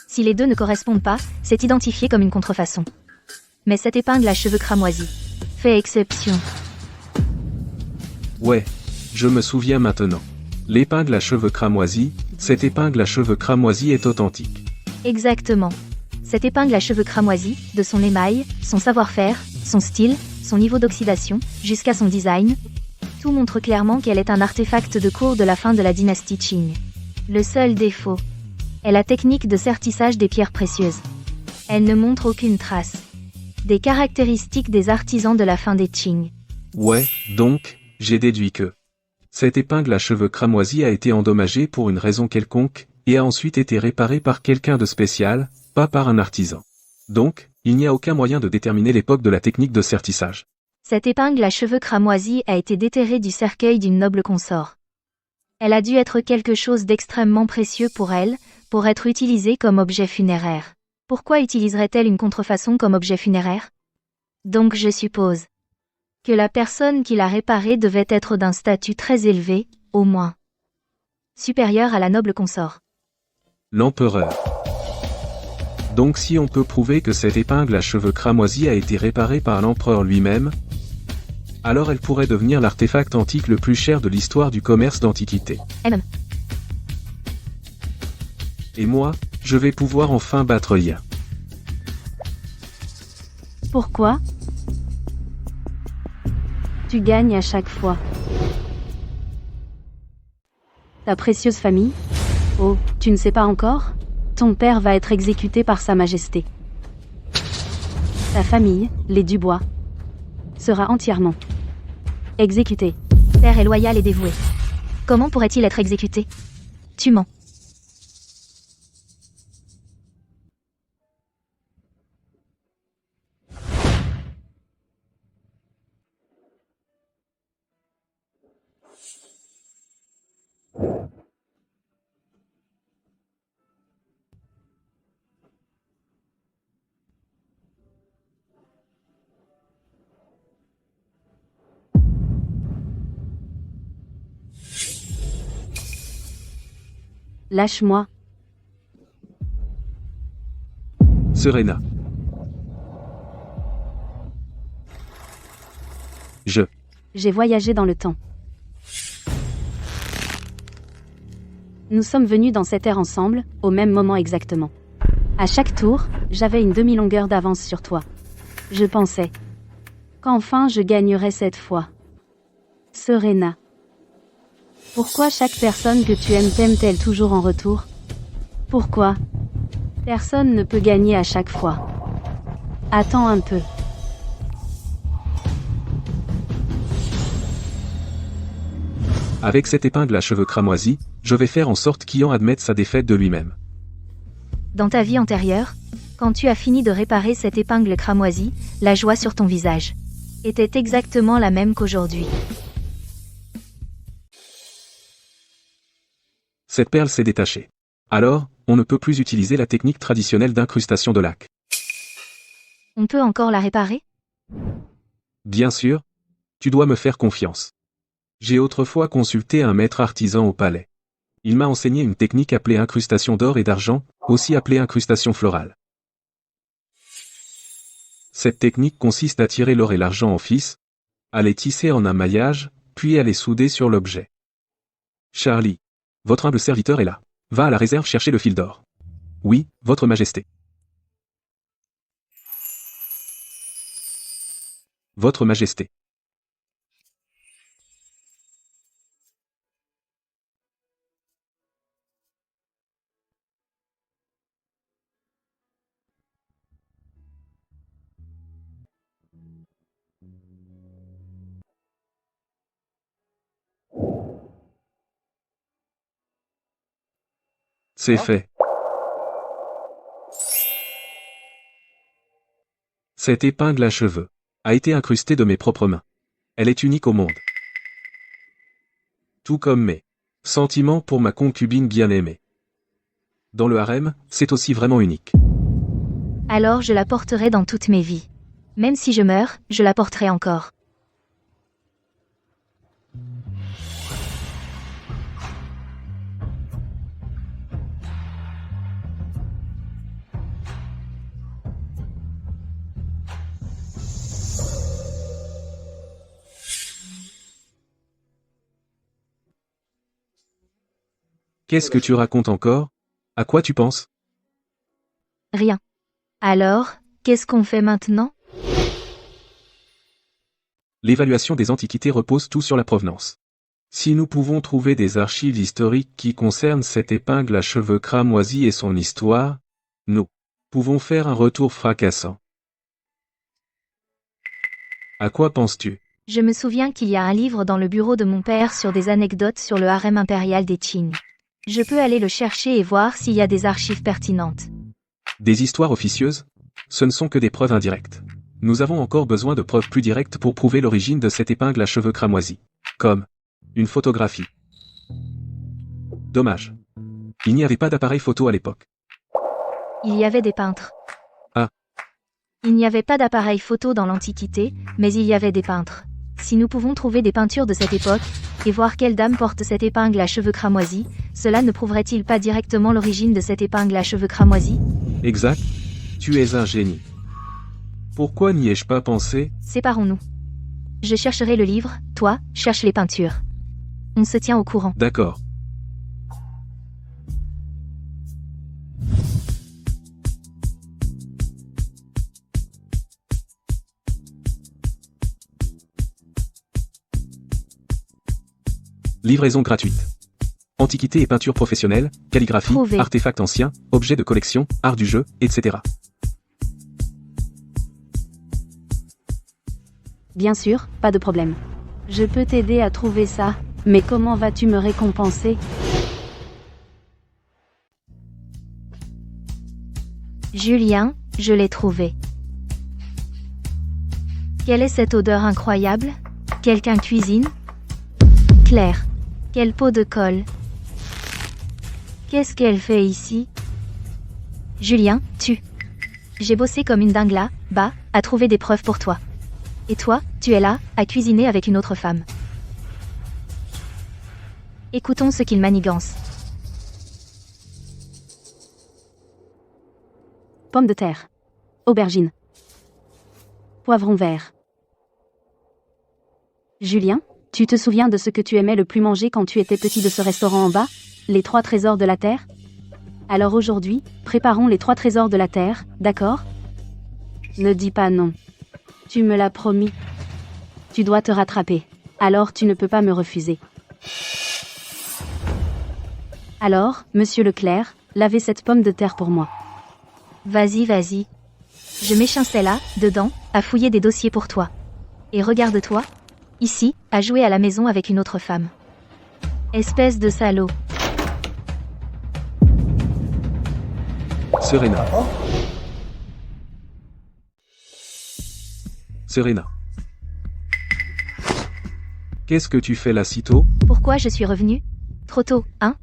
Si les deux ne correspondent pas, c'est identifié comme une contrefaçon. Mais cette épingle à cheveux cramoisis fait exception. Ouais, je me souviens maintenant. L'épingle à cheveux cramoisis, cette épingle à cheveux cramoisis est authentique. Exactement. Cette épingle à cheveux cramoisis, de son émail, son savoir-faire, son style, son niveau d'oxydation, jusqu'à son design, tout montre clairement qu'elle est un artefact de cour de la fin de la dynastie Qing. Le seul défaut est la technique de sertissage des pierres précieuses. Elle ne montre aucune trace des caractéristiques des artisans de la fin des Qing. Ouais, donc, j'ai déduit que cette épingle à cheveux cramoisis a été endommagée pour une raison quelconque, et a ensuite été réparée par quelqu'un de spécial, pas par un artisan. Donc, il n'y a aucun moyen de déterminer l'époque de la technique de sertissage. Cette épingle à cheveux cramoisis a été déterrée du cercueil d'une noble consort. Elle a dû être quelque chose d'extrêmement précieux pour elle, pour être utilisée comme objet funéraire. Pourquoi utiliserait-elle une contrefaçon comme objet funéraire? Donc je suppose que la personne qui l'a réparée devait être d'un statut très élevé, au moins supérieur à la noble consort. L'empereur. Donc si on peut prouver que cette épingle à cheveux cramoisis a été réparée par l'empereur lui-même, alors elle pourrait devenir l'artefact antique le plus cher de l'histoire du commerce d'antiquité. Et moi, je vais pouvoir enfin battre Lia. Pourquoi? Tu gagnes à chaque fois. Ta précieuse famille? Oh, tu ne sais pas encore? Ton père va être exécuté par Sa Majesté. Ta famille, les Dubois, sera entièrement exécutée. Père est loyal et dévoué. Comment pourrait-il être exécuté? Tu mens. Lâche-moi. Serena. J'ai voyagé dans le temps. Nous sommes venus dans cette ère ensemble, au même moment exactement. À chaque tour, j'avais une demi-longueur d'avance sur toi. Je pensais qu'enfin je gagnerais cette fois. Serena. Pourquoi chaque personne que tu aimes t'aime-t-elle toujours en retour? Pourquoi? Personne ne peut gagner à chaque fois. Attends un peu. Avec cette épingle à cheveux cramoisis, je vais faire en sorte qu'Ian admette sa défaite de lui-même. Dans ta vie antérieure, quand tu as fini de réparer cette épingle cramoisie, la joie sur ton visage était exactement la même qu'aujourd'hui. Cette perle s'est détachée. Alors, on ne peut plus utiliser la technique traditionnelle d'incrustation de lac. On peut encore la réparer? Bien sûr. Tu dois me faire confiance. J'ai autrefois consulté un maître artisan au palais. Il m'a enseigné une technique appelée incrustation d'or et d'argent, aussi appelée incrustation florale. Cette technique consiste à tirer l'or et l'argent en fils, à les tisser en un maillage, puis à les souder sur l'objet. Charlie, votre humble serviteur est là. Va à la réserve chercher le fil d'or. Oui, votre majesté. Votre majesté. C'est fait. Cette épingle à cheveux a été incrustée de mes propres mains. Elle est unique au monde. Tout comme mes sentiments pour ma concubine bien-aimée. Dans le harem, c'est aussi vraiment unique. Alors je la porterai dans toutes mes vies. Même si je meurs, je la porterai encore. Qu'est-ce que tu racontes encore? À quoi tu penses? Rien. Alors, qu'est-ce qu'on fait maintenant? L'évaluation des antiquités repose tout sur la provenance. Si nous pouvons trouver des archives historiques qui concernent cette épingle à cheveux cramoisis et son histoire, nous pouvons faire un retour fracassant. À quoi penses-tu? Je me souviens qu'il y a un livre dans le bureau de mon père sur des anecdotes sur le harem impérial des Qing. Je peux aller le chercher et voir s'il y a des archives pertinentes. Des histoires officieuses? Ce ne sont que des preuves indirectes. Nous avons encore besoin de preuves plus directes pour prouver l'origine de cette épingle à cheveux cramoisis. Comme une photographie. Dommage. Il n'y avait pas d'appareil photo à l'époque. Il y avait des peintres. Ah. Il n'y avait pas d'appareil photo dans l'Antiquité, mais il y avait des peintres. Si nous pouvons trouver des peintures de cette époque, et voir quelle dame porte cette épingle à cheveux cramoisis, cela ne prouverait-il pas directement l'origine de cette épingle à cheveux cramoisis? Exact. Tu es un génie. Pourquoi n'y ai-je pas pensé? Séparons-nous. Je chercherai le livre, toi, cherche les peintures. On se tient au courant. D'accord. Livraison gratuite. Antiquités et peintures professionnelles, calligraphie, Trouvé. artefacts anciens, objets de collection, art du jeu, etc. Bien sûr, pas de problème. Je peux t'aider à trouver ça, mais comment vas-tu me récompenser? Julien, je l'ai trouvé. Quelle est cette odeur incroyable? Quelqu'un cuisine? Claire. Quelle peau de colle. Qu'est-ce qu'elle fait ici? Julien, J'ai bossé comme une dingue là, bas, à trouver des preuves pour toi. Et toi, tu es là, à cuisiner avec une autre femme. Écoutons ce qu'il manigance. Pommes de terre. Aubergine. Poivron vert. Julien, tu te souviens de ce que tu aimais le plus manger quand tu étais petit de ce restaurant en bas? Les 3 trésors de la terre? Alors aujourd'hui, préparons les 3 trésors de la terre, d'accord? Ne dis pas non. Tu me l'as promis. Tu dois te rattraper. Alors tu ne peux pas me refuser. Alors, monsieur Leclerc, lavez cette pomme de terre pour moi. Vas-y, vas-y. Je m'échinçais là, dedans, à fouiller des dossiers pour toi. Et regarde-toi, ici, à jouer à la maison avec une autre femme. Espèce de salaud. Serena. Serena. Qu'est-ce que tu fais là si tôt? Pourquoi je suis revenue? Trop tôt, hein?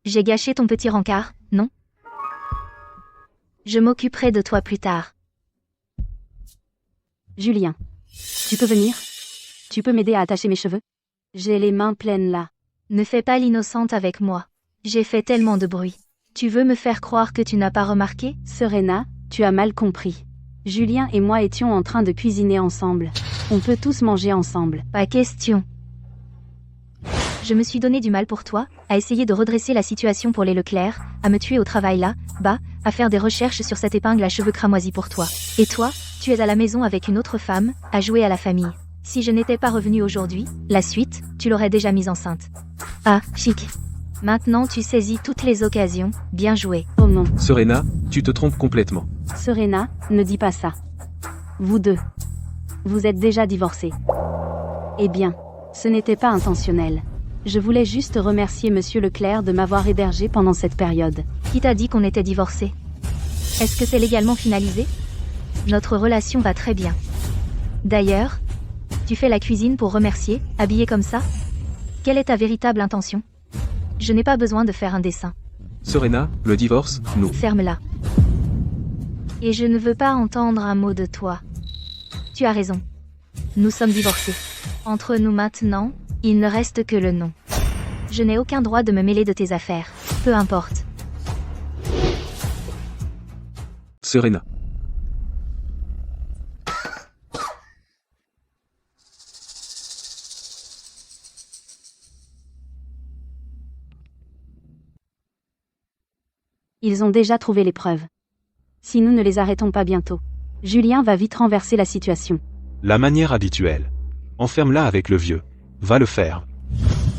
J'ai gâché ton petit rencard, non? Je m'occuperai de toi plus tard. Julien. Tu peux venir? Tu peux m'aider à attacher mes cheveux? J'ai les mains pleines là. Ne fais pas l'innocente avec moi. J'ai fait tellement de bruit. Tu veux me faire croire que tu n'as pas remarqué? Serena, tu as mal compris. Julien et moi étions en train de cuisiner ensemble. On peut tous manger ensemble. Pas question. Je me suis donné du mal pour toi, à essayer de redresser la situation pour les Leclerc, à me tuer au travail là, bas, à faire des recherches sur cette épingle à cheveux cramoisis pour toi. Et toi, tu es à la maison avec une autre femme, à jouer à la famille. Si je n'étais pas revenue aujourd'hui, la suite, tu l'aurais déjà mise enceinte. Ah, chic. Maintenant tu saisis toutes les occasions, bien joué. Oh non. Serena, tu te trompes complètement. Serena, ne dis pas ça. Vous deux. Vous êtes déjà divorcés. Eh bien, ce n'était pas intentionnel. Je voulais juste remercier monsieur Leclerc de m'avoir hébergé pendant cette période. Qui t'a dit qu'on était divorcés? Est-ce que c'est légalement finalisé? Notre relation va très bien. D'ailleurs, tu fais la cuisine pour remercier, habillé comme ça? Quelle est ta véritable intention? Je n'ai pas besoin de faire un dessin. Serena, le divorce, nous. Ferme-la. Et je ne veux pas entendre un mot de toi. Tu as raison. Nous sommes divorcés. Entre nous maintenant, il ne reste que le nom. Je n'ai aucun droit de me mêler de tes affaires. Peu importe. Serena. Ils ont déjà trouvé les preuves. Si nous ne les arrêtons pas bientôt, Julien va vite renverser la situation. La manière habituelle. Enferme-la avec le vieux. Va le faire.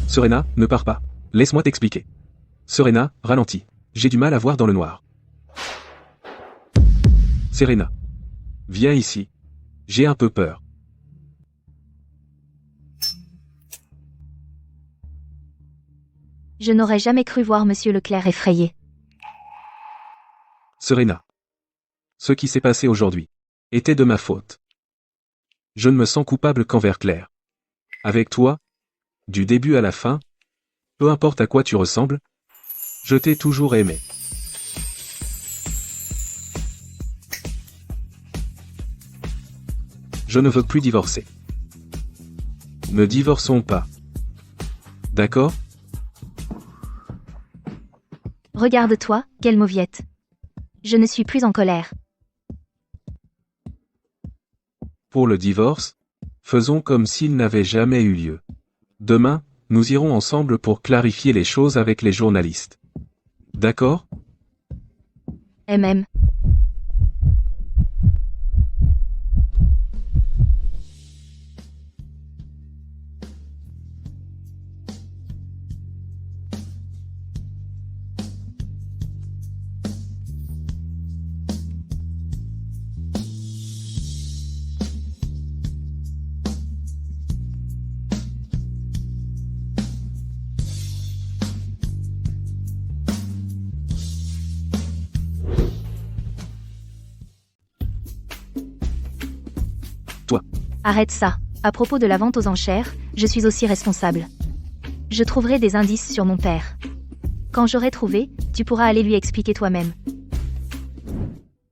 Serena, ne pars pas. Laisse-moi t'expliquer. Serena, ralentis. J'ai du mal à voir dans le noir. Serena. Viens ici. J'ai un peu peur. Je n'aurais jamais cru voir monsieur Leclerc effrayé. Serena. Ce qui s'est passé aujourd'hui était de ma faute. Je ne me sens coupable qu'envers Claire. Avec toi, du début à la fin, peu importe à quoi tu ressembles, je t'ai toujours aimé. Je ne veux plus divorcer. Ne divorçons pas. D'accord? Regarde-toi, quelle mauviette. Je ne suis plus en colère. Pour le divorce, faisons comme s'il n'avait jamais eu lieu. Demain, nous irons ensemble pour clarifier les choses avec les journalistes. D'accord? MM. Arrête ça. À propos de la vente aux enchères, je suis aussi responsable. Je trouverai des indices sur mon père. Quand j'aurai trouvé, tu pourras aller lui expliquer toi-même.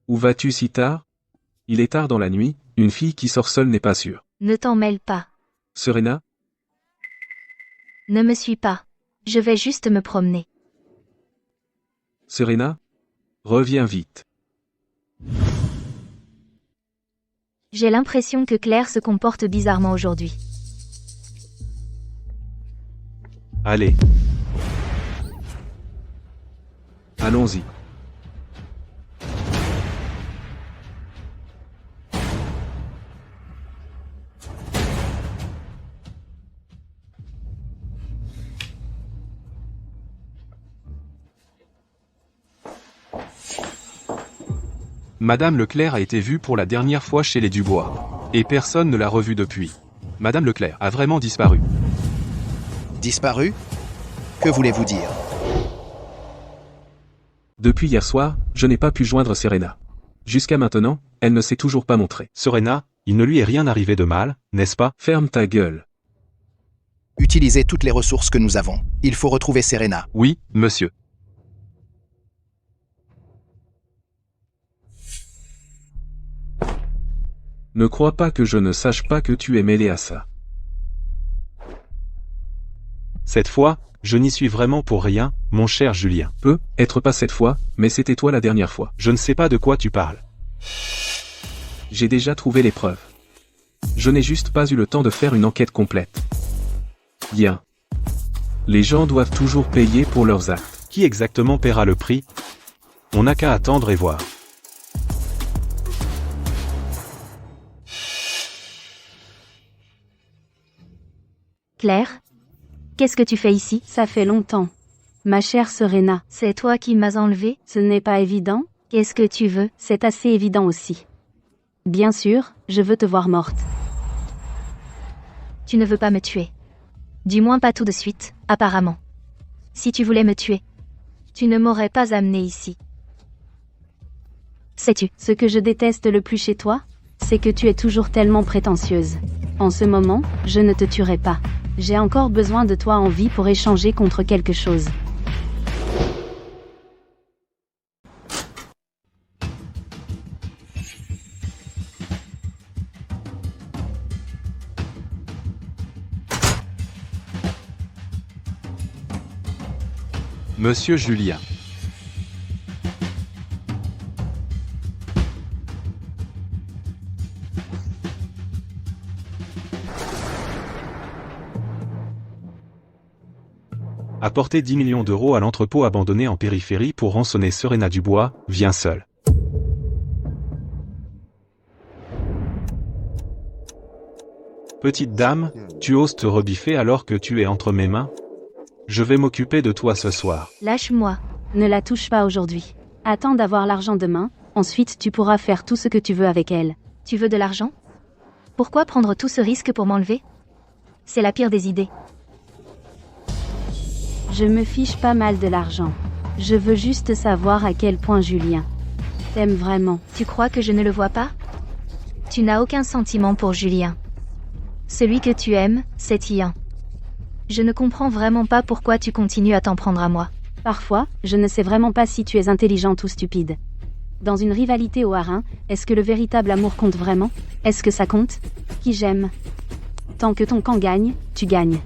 Où vas-tu si tard? Il est tard dans la nuit, une fille qui sort seule n'est pas sûre. Ne t'en mêle pas. Serena? Ne me suis pas. Je vais juste me promener. Serena? Reviens vite. J'ai l'impression que Claire se comporte bizarrement aujourd'hui. Allez. Allons-y. Madame Leclerc a été vue pour la dernière fois chez les Dubois. Et personne ne l'a revue depuis. Madame Leclerc a vraiment disparu. Disparu? Que voulez-vous dire? Depuis hier soir, je n'ai pas pu joindre Serena. Jusqu'à maintenant, elle ne s'est toujours pas montrée. Serena, il ne lui est rien arrivé de mal, n'est-ce pas? Ferme ta gueule. Utilisez toutes les ressources que nous avons. Il faut retrouver Serena. Oui, monsieur. Ne crois pas que je ne sache pas que tu es mêlé à ça. Cette fois, je n'y suis vraiment pour rien, mon cher Julien. Peut-être pas cette fois, mais c'était toi la dernière fois. Je ne sais pas de quoi tu parles. J'ai déjà trouvé les preuves. Je n'ai juste pas eu le temps de faire une enquête complète. Bien. Les gens doivent toujours payer pour leurs actes. Qui exactement paiera le prix? On n'a qu'à attendre et voir. Claire? Qu'est-ce que tu fais ici? Ça fait longtemps. Ma chère Serena, C'est toi qui m'as enlevé? ce n'est pas évident? Qu'est-ce que tu veux? C'est assez évident aussi. Bien sûr, je veux te voir morte. Tu ne veux pas me tuer. Du moins pas tout de suite, apparemment. Si tu voulais me tuer, tu ne m'aurais pas amené ici. Sais-tu? Ce que je déteste le plus chez toi, c'est que tu es toujours tellement prétentieuse. En ce moment, je ne te tuerai pas. J'ai encore besoin de toi en vie pour échanger contre quelque chose. Monsieur Julien. Apporter 10 millions d'euros à l'entrepôt abandonné en périphérie pour rançonner Serena Dubois, viens seul. Petite dame, tu oses te rebiffer alors que tu es entre mes mains? Je vais m'occuper de toi ce soir. Lâche-moi. Ne la touche pas aujourd'hui. Attends d'avoir l'argent demain, ensuite tu pourras faire tout ce que tu veux avec elle. Tu veux de l'argent? Pourquoi prendre tout ce risque pour m'enlever? C'est la pire des idées. Je me fiche pas mal de l'argent. Je veux juste savoir à quel point Julien t'aime vraiment. Tu crois que je ne le vois pas? Tu n'as aucun sentiment pour Julien. Celui que tu aimes, c'est Ian. Je ne comprends vraiment pas pourquoi tu continues à t'en prendre à moi. Parfois, je ne sais vraiment pas si tu es intelligente ou stupide. Dans une rivalité au harin, est-ce que le véritable amour compte vraiment? Est-ce que ça compte? Qui j'aime? Tant que ton camp gagne, tu gagnes.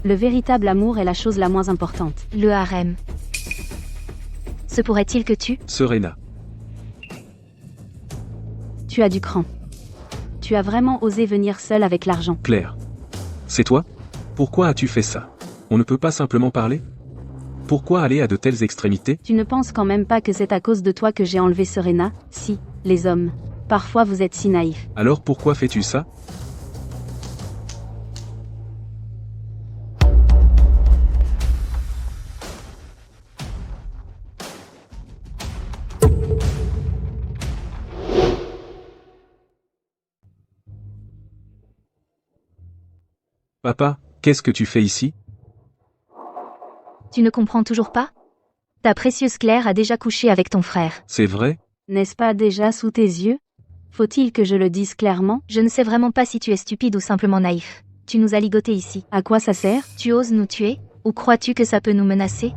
Le véritable amour est la chose la moins importante. Le harem. Se pourrait-il que Serena. Tu as du cran. Tu as vraiment osé venir seul avec l'argent. Claire. C'est toi? Pourquoi as-tu fait ça? On ne peut pas simplement parler? Pourquoi aller à de telles extrémités? Tu ne penses quand même pas que c'est à cause de toi que j'ai enlevé Serena? Si, les hommes. Parfois vous êtes si naïfs. Alors pourquoi fais-tu ça? Papa, qu'est-ce que tu fais ici? Tu ne comprends toujours pas? Ta précieuse Claire a déjà couché avec ton frère. C'est vrai? N'est-ce pas déjà sous tes yeux? Faut-il que je le dise clairement? Je ne sais vraiment pas si tu es stupide ou simplement naïf. Tu nous as ligotés ici. À quoi ça sert? Tu oses nous tuer? Ou crois-tu que ça peut nous menacer?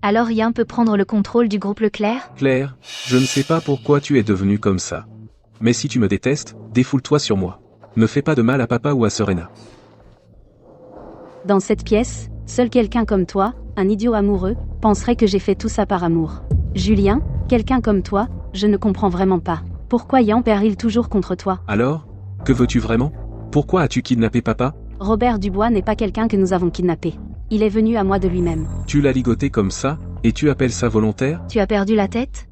Alors Ian peut prendre le contrôle du groupe Leclerc? Claire, je ne sais pas pourquoi tu es devenue comme ça. Mais si tu me détestes, défoule-toi sur moi. Ne fais pas de mal à papa ou à Serena. Dans cette pièce, seul quelqu'un comme toi, un idiot amoureux, penserait que j'ai fait tout ça par amour. Julien, quelqu'un comme toi, je ne comprends vraiment pas. Pourquoi Ian perd-il toujours contre toi? Alors? Que veux-tu vraiment? Pourquoi as-tu kidnappé papa? Robert Dubois n'est pas quelqu'un que nous avons kidnappé. Il est venu à moi de lui-même. Tu l'as ligoté comme ça, et tu appelles ça volontaire? Tu as perdu la tête?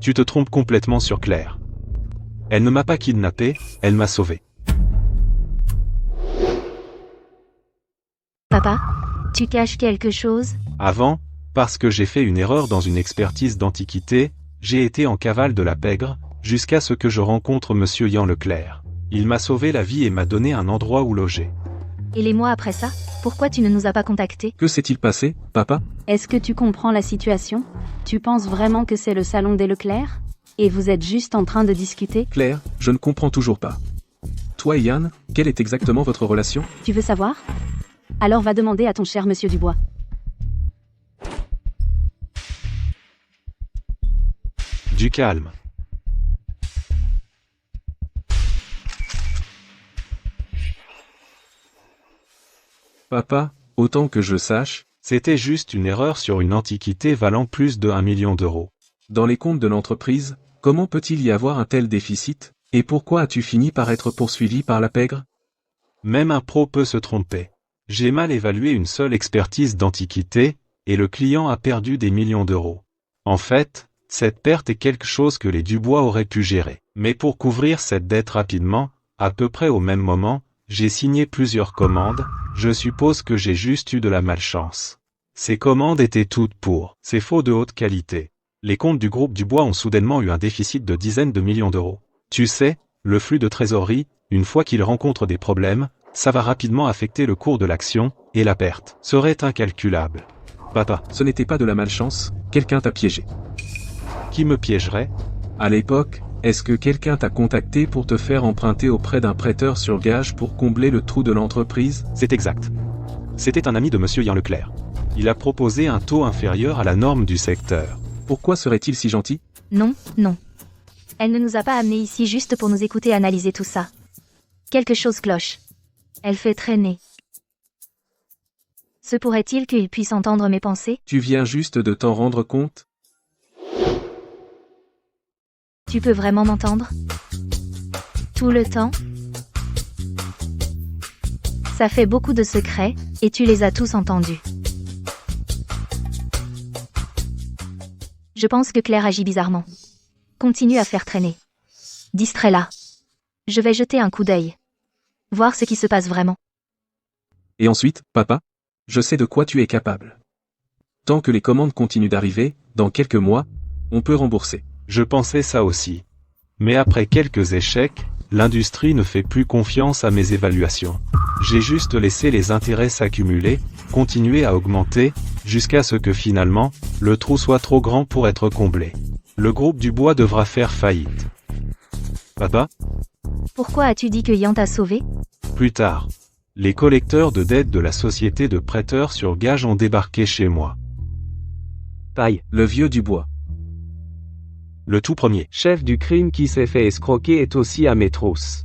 Tu te trompes complètement sur Claire. Elle ne m'a pas kidnappé, elle m'a sauvé. Papa, Tu caches quelque chose? Avant, parce que j'ai fait une erreur dans une expertise d'antiquité, j'ai été en cavale de la pègre, jusqu'à ce que je rencontre monsieur Yan Leclerc. Il m'a sauvé la vie et m'a donné un endroit où loger. Et les mois après ça, pourquoi tu ne nous as pas contactés? Que s'est-il passé, papa? Est-ce que tu comprends la situation? Tu penses vraiment que c'est le salon des Leclerc? Et vous êtes juste en train de discuter? Claire, je ne comprends toujours pas. Toi et Yann, quelle est exactement votre relation? Tu veux savoir? Alors va demander à ton cher monsieur Dubois. Du calme. Papa, autant que je sache, C'était juste une erreur sur une antiquité valant plus de 1 million d'euros. dans les comptes de l'entreprise, comment peut-il y avoir un tel déficit? Et pourquoi as-tu fini par être poursuivi par la pègre? Même un pro peut se tromper. J'ai mal évalué une seule expertise d'antiquité, et le client a perdu des millions d'euros. En fait, cette perte est quelque chose que les Dubois auraient pu gérer. Mais pour couvrir cette dette rapidement, à peu près au même moment, j'ai signé plusieurs commandes, je suppose que j'ai juste eu de la malchance. Ces commandes étaient toutes pour ces faux de haute qualité. Les comptes du groupe Dubois ont soudainement eu un déficit de dizaines de millions d'euros. Tu sais, le flux de trésorerie, une fois qu'il rencontre des problèmes, ça va rapidement affecter le cours de l'action, et la perte serait incalculable. Papa, ce n'était pas de la malchance, quelqu'un t'a piégé. Qui me piégerait? À l'époque, est-ce que quelqu'un t'a contacté pour te faire emprunter auprès d'un prêteur sur gage pour combler le trou de l'entreprise? C'est exact. C'était un ami de monsieur Yan Leclerc. Il a proposé un taux inférieur à la norme du secteur. Pourquoi serait-il si gentil? Non, non. Elle ne nous a pas amenés ici juste pour nous écouter analyser tout ça. Quelque chose cloche. Elle fait traîner. Se pourrait-il qu'il puisse entendre mes pensées? Tu viens juste de t'en rendre compte? Tu peux vraiment m'entendre? Tout le temps? Ça fait beaucoup de secrets, et tu les as tous entendus. Je pense que Claire agit bizarrement. Continue à faire traîner. Distrais-la. Je vais jeter un coup d'œil. Voir ce qui se passe vraiment. Et ensuite, papa? Je sais de quoi tu es capable. Tant que les commandes continuent d'arriver, dans quelques mois, on peut rembourser. Je pensais ça aussi. Mais après quelques échecs, l'industrie ne fait plus confiance à mes évaluations. J'ai juste laissé les intérêts s'accumuler, continuer à augmenter, jusqu'à ce que finalement, le trou soit trop grand pour être comblé. Le groupe Dubois devra faire faillite. Papa? Pourquoi as-tu dit que Yan t'a sauvé? Plus tard. Les collecteurs de dettes de la société de prêteurs sur gage ont débarqué chez moi. Paille, Le vieux Dubois. Le tout premier. chef du crime qui s'est fait escroquer est aussi à mes trousses.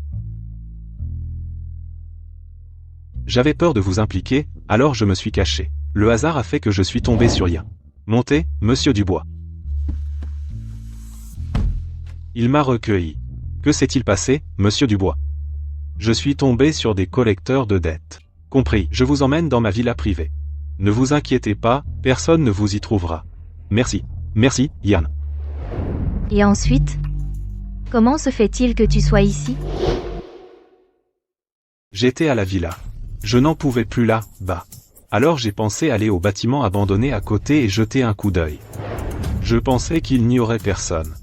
J'avais peur de vous impliquer, alors je me suis caché. Le hasard a fait que je suis tombé sur Yan. Montez, monsieur Dubois. Il m'a recueilli. Que s'est-il passé, monsieur Dubois? Je suis tombé sur des collecteurs de dettes. Compris, je vous emmène dans ma villa privée. Ne vous inquiétez pas, personne ne vous y trouvera. Merci. Merci, Yann. Et ensuite? Comment se fait-il que tu sois ici? J'étais à la villa. Je n'en pouvais plus là-bas. Alors j'ai pensé aller au bâtiment abandonné à côté et jeter un coup d'œil. Je pensais qu'il n'y aurait personne.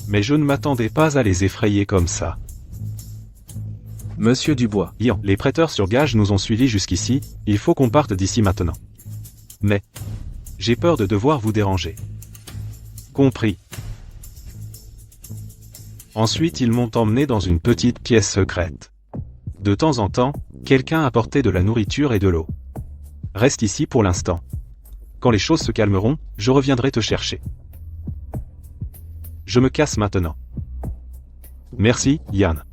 Mais je ne m'attendais pas à les effrayer comme ça. Monsieur Dubois. Yan, les prêteurs sur gage nous ont suivis jusqu'ici, il faut qu'on parte d'ici maintenant. Mais j'ai peur de devoir vous déranger. Compris. Ensuite ils m'ont emmené dans une petite pièce secrète. De temps en temps, quelqu'un apportait de la nourriture et de l'eau. Reste ici pour l'instant. Quand les choses se calmeront, je reviendrai te chercher. Je me casse maintenant. Merci, Yann.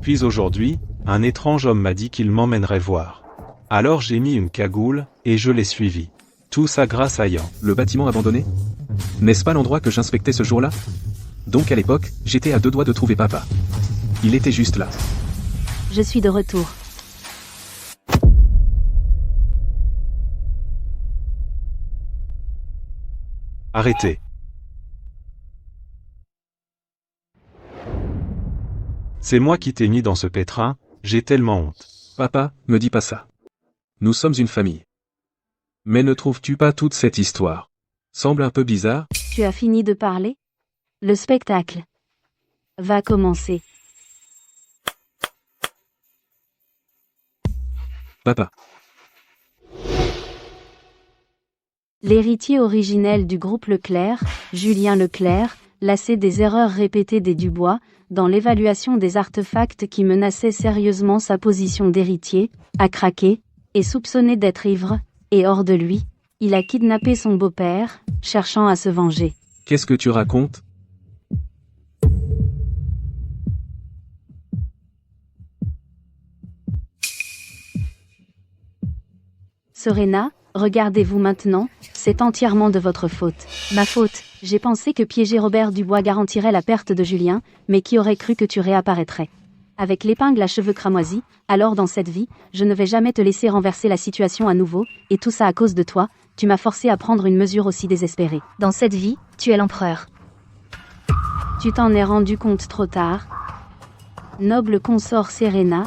Puis aujourd'hui, un étrange homme m'a dit qu'il m'emmènerait voir. Alors j'ai mis une cagoule, et je l'ai suivi. Tout ça grâce à Yan. Le bâtiment abandonné? N'est-ce pas l'endroit que j'inspectais ce jour-là? Donc à l'époque, j'étais à 2 doigts de trouver papa. Il était juste là. Je suis de retour. Arrêtez. C'est moi qui t'ai mis dans ce pétrin, j'ai tellement honte. Papa, me dis pas ça. Nous sommes une famille. Mais ne trouves-tu pas toute cette histoire semble un peu bizarre? Tu as fini de parler? Le spectacle va commencer. Papa. L'héritier originel du groupe Leclerc, Julien Leclerc, lassé des erreurs répétées des Dubois, dans l'évaluation des artefacts qui menaçaient sérieusement sa position d'héritier, a craqué, et soupçonné d'être ivre, et hors de lui, il a kidnappé son beau-père, cherchant à se venger. Qu'est-ce que tu racontes? Serena, regardez-vous maintenant, c'est entièrement de votre faute. Ma faute. J'ai pensé que piéger Robert Dubois garantirait la perte de Julien, mais qui aurait cru que tu réapparaîtrais? Avec l'épingle à cheveux cramoisis, alors dans cette vie, je ne vais jamais te laisser renverser la situation à nouveau, et tout ça à cause de toi, tu m'as forcé à prendre une mesure aussi désespérée. Dans cette vie, tu es l'empereur. Tu t'en es rendu compte trop tard. Noble consort Serena.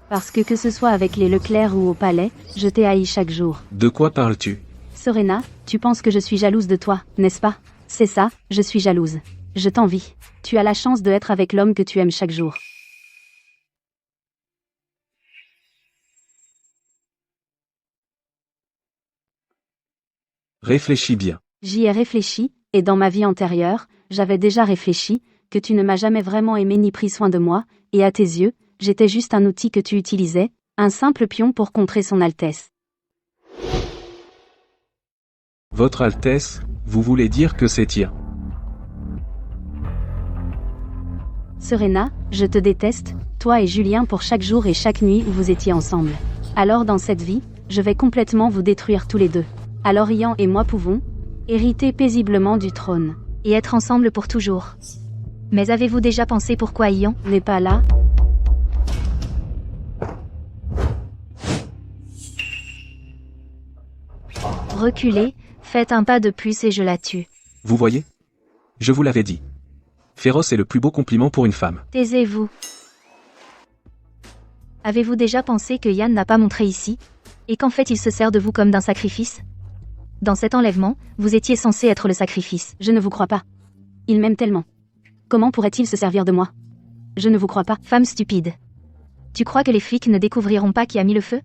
Parce que ce soit avec les Leclerc ou au palais, je t'ai haï chaque jour. De quoi parles-tu? Serena, tu penses que je suis jalouse de toi, n'est-ce pas? C'est ça, je suis jalouse. Je t'envie. Tu as la chance de être avec l'homme que tu aimes chaque jour. Réfléchis bien. J'y ai réfléchi, et dans ma vie antérieure, j'avais déjà réfléchi, que tu ne m'as jamais vraiment aimé ni pris soin de moi, et à tes yeux, j'étais juste un outil que tu utilisais, un simple pion pour contrer son Altesse. Votre Altesse, vous voulez dire que c'est tir? Serena, je te déteste, toi et Julien pour chaque jour et chaque nuit où vous étiez ensemble. Alors dans cette vie, je vais complètement vous détruire tous les deux. Alors Ian et moi pouvons hériter paisiblement du trône. Et être ensemble pour toujours. Mais avez-vous déjà pensé pourquoi Ian N'est pas là? Reculez, faites un pas de plus et je la tue. Vous voyez? Je vous l'avais dit. Féroce est le plus beau compliment pour une femme. Taisez-vous. Avez-vous déjà pensé que Yann n'a pas montré ici? Et qu'en fait il se sert de vous comme d'un sacrifice? Dans cet enlèvement, vous étiez censé être le sacrifice. Je ne vous crois pas. Il m'aime tellement. Comment pourrait-il se servir de moi? Je ne vous crois pas. Femme stupide. Tu crois que les flics ne découvriront pas qui a mis le feu?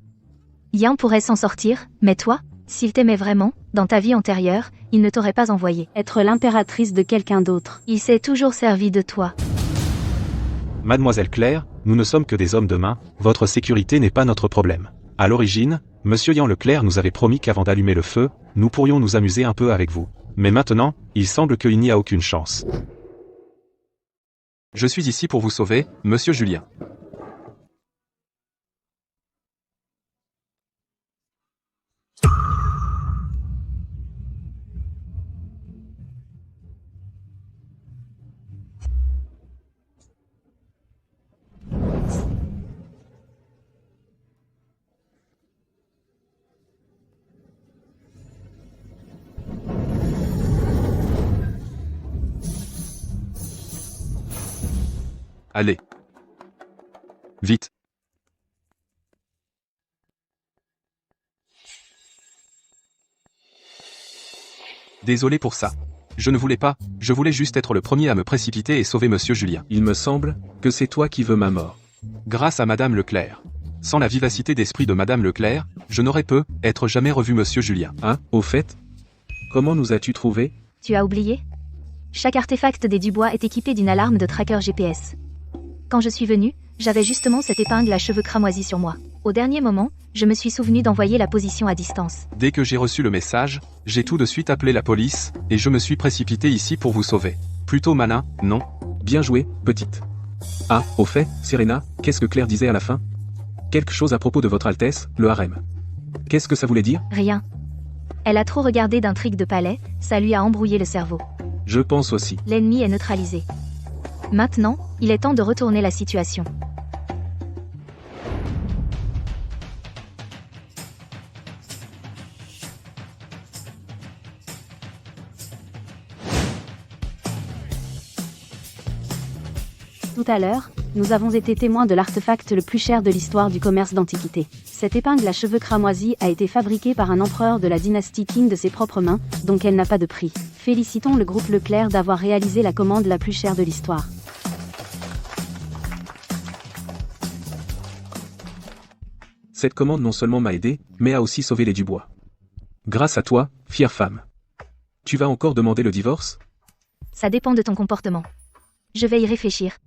Yann pourrait s'en sortir, mais toi, s'il t'aimait vraiment, dans ta vie antérieure, il ne t'aurait pas envoyé. Être l'impératrice de quelqu'un d'autre. Il s'est toujours servi de toi. Mademoiselle Claire, nous ne sommes que des hommes de main, votre sécurité n'est pas notre problème. À l'origine, Monsieur Ian Leclerc nous avait promis qu'avant d'allumer le feu, nous pourrions nous amuser un peu avec vous. Mais maintenant, il semble qu'il n'y a aucune chance. Je suis ici pour vous sauver, monsieur Julien. Allez. Vite. Désolé pour ça. Je ne voulais pas, je voulais juste être le premier à me précipiter et sauver monsieur Julien. Il me semble que c'est toi qui veux ma mort. Grâce à madame Leclerc. Sans la vivacité d'esprit de madame Leclerc, je n'aurais être jamais revu monsieur Julien. Hein, au fait? Comment nous as-tu trouvé? Tu as oublié? Chaque artefact des Dubois est équipé d'une alarme de tracker GPS. Quand je suis venue, j'avais justement cette épingle à cheveux cramoisis sur moi. Au dernier moment, je me suis souvenu d'envoyer la position à distance. Dès que j'ai reçu le message, j'ai tout de suite appelé la police, et je me suis précipité ici pour vous sauver. Plutôt malin, non? Bien joué, petite. Ah, au fait, Serena, qu'est-ce que Claire disait à la fin? Quelque chose à propos de votre Altesse, le harem. Qu'est-ce que ça voulait dire? Rien. Elle a trop regardé d'intrigues de palais, ça lui a embrouillé le cerveau. Je pense aussi. L'ennemi est neutralisé. Maintenant, il est temps de retourner la situation. Tout à l'heure, nous avons été témoins de l'artefact le plus cher de l'histoire du commerce d'antiquité. Cette épingle à cheveux cramoisis a été fabriquée par un empereur de la dynastie Qing de ses propres mains, donc elle n'a pas de prix. Félicitons le groupe Leclerc d'avoir réalisé la commande la plus chère de l'histoire. Cette commande non seulement m'a aidé, mais a aussi sauvé les Dubois. Grâce à toi, fière femme. Tu vas encore demander le divorce ? Ça dépend de ton comportement. Je vais y réfléchir.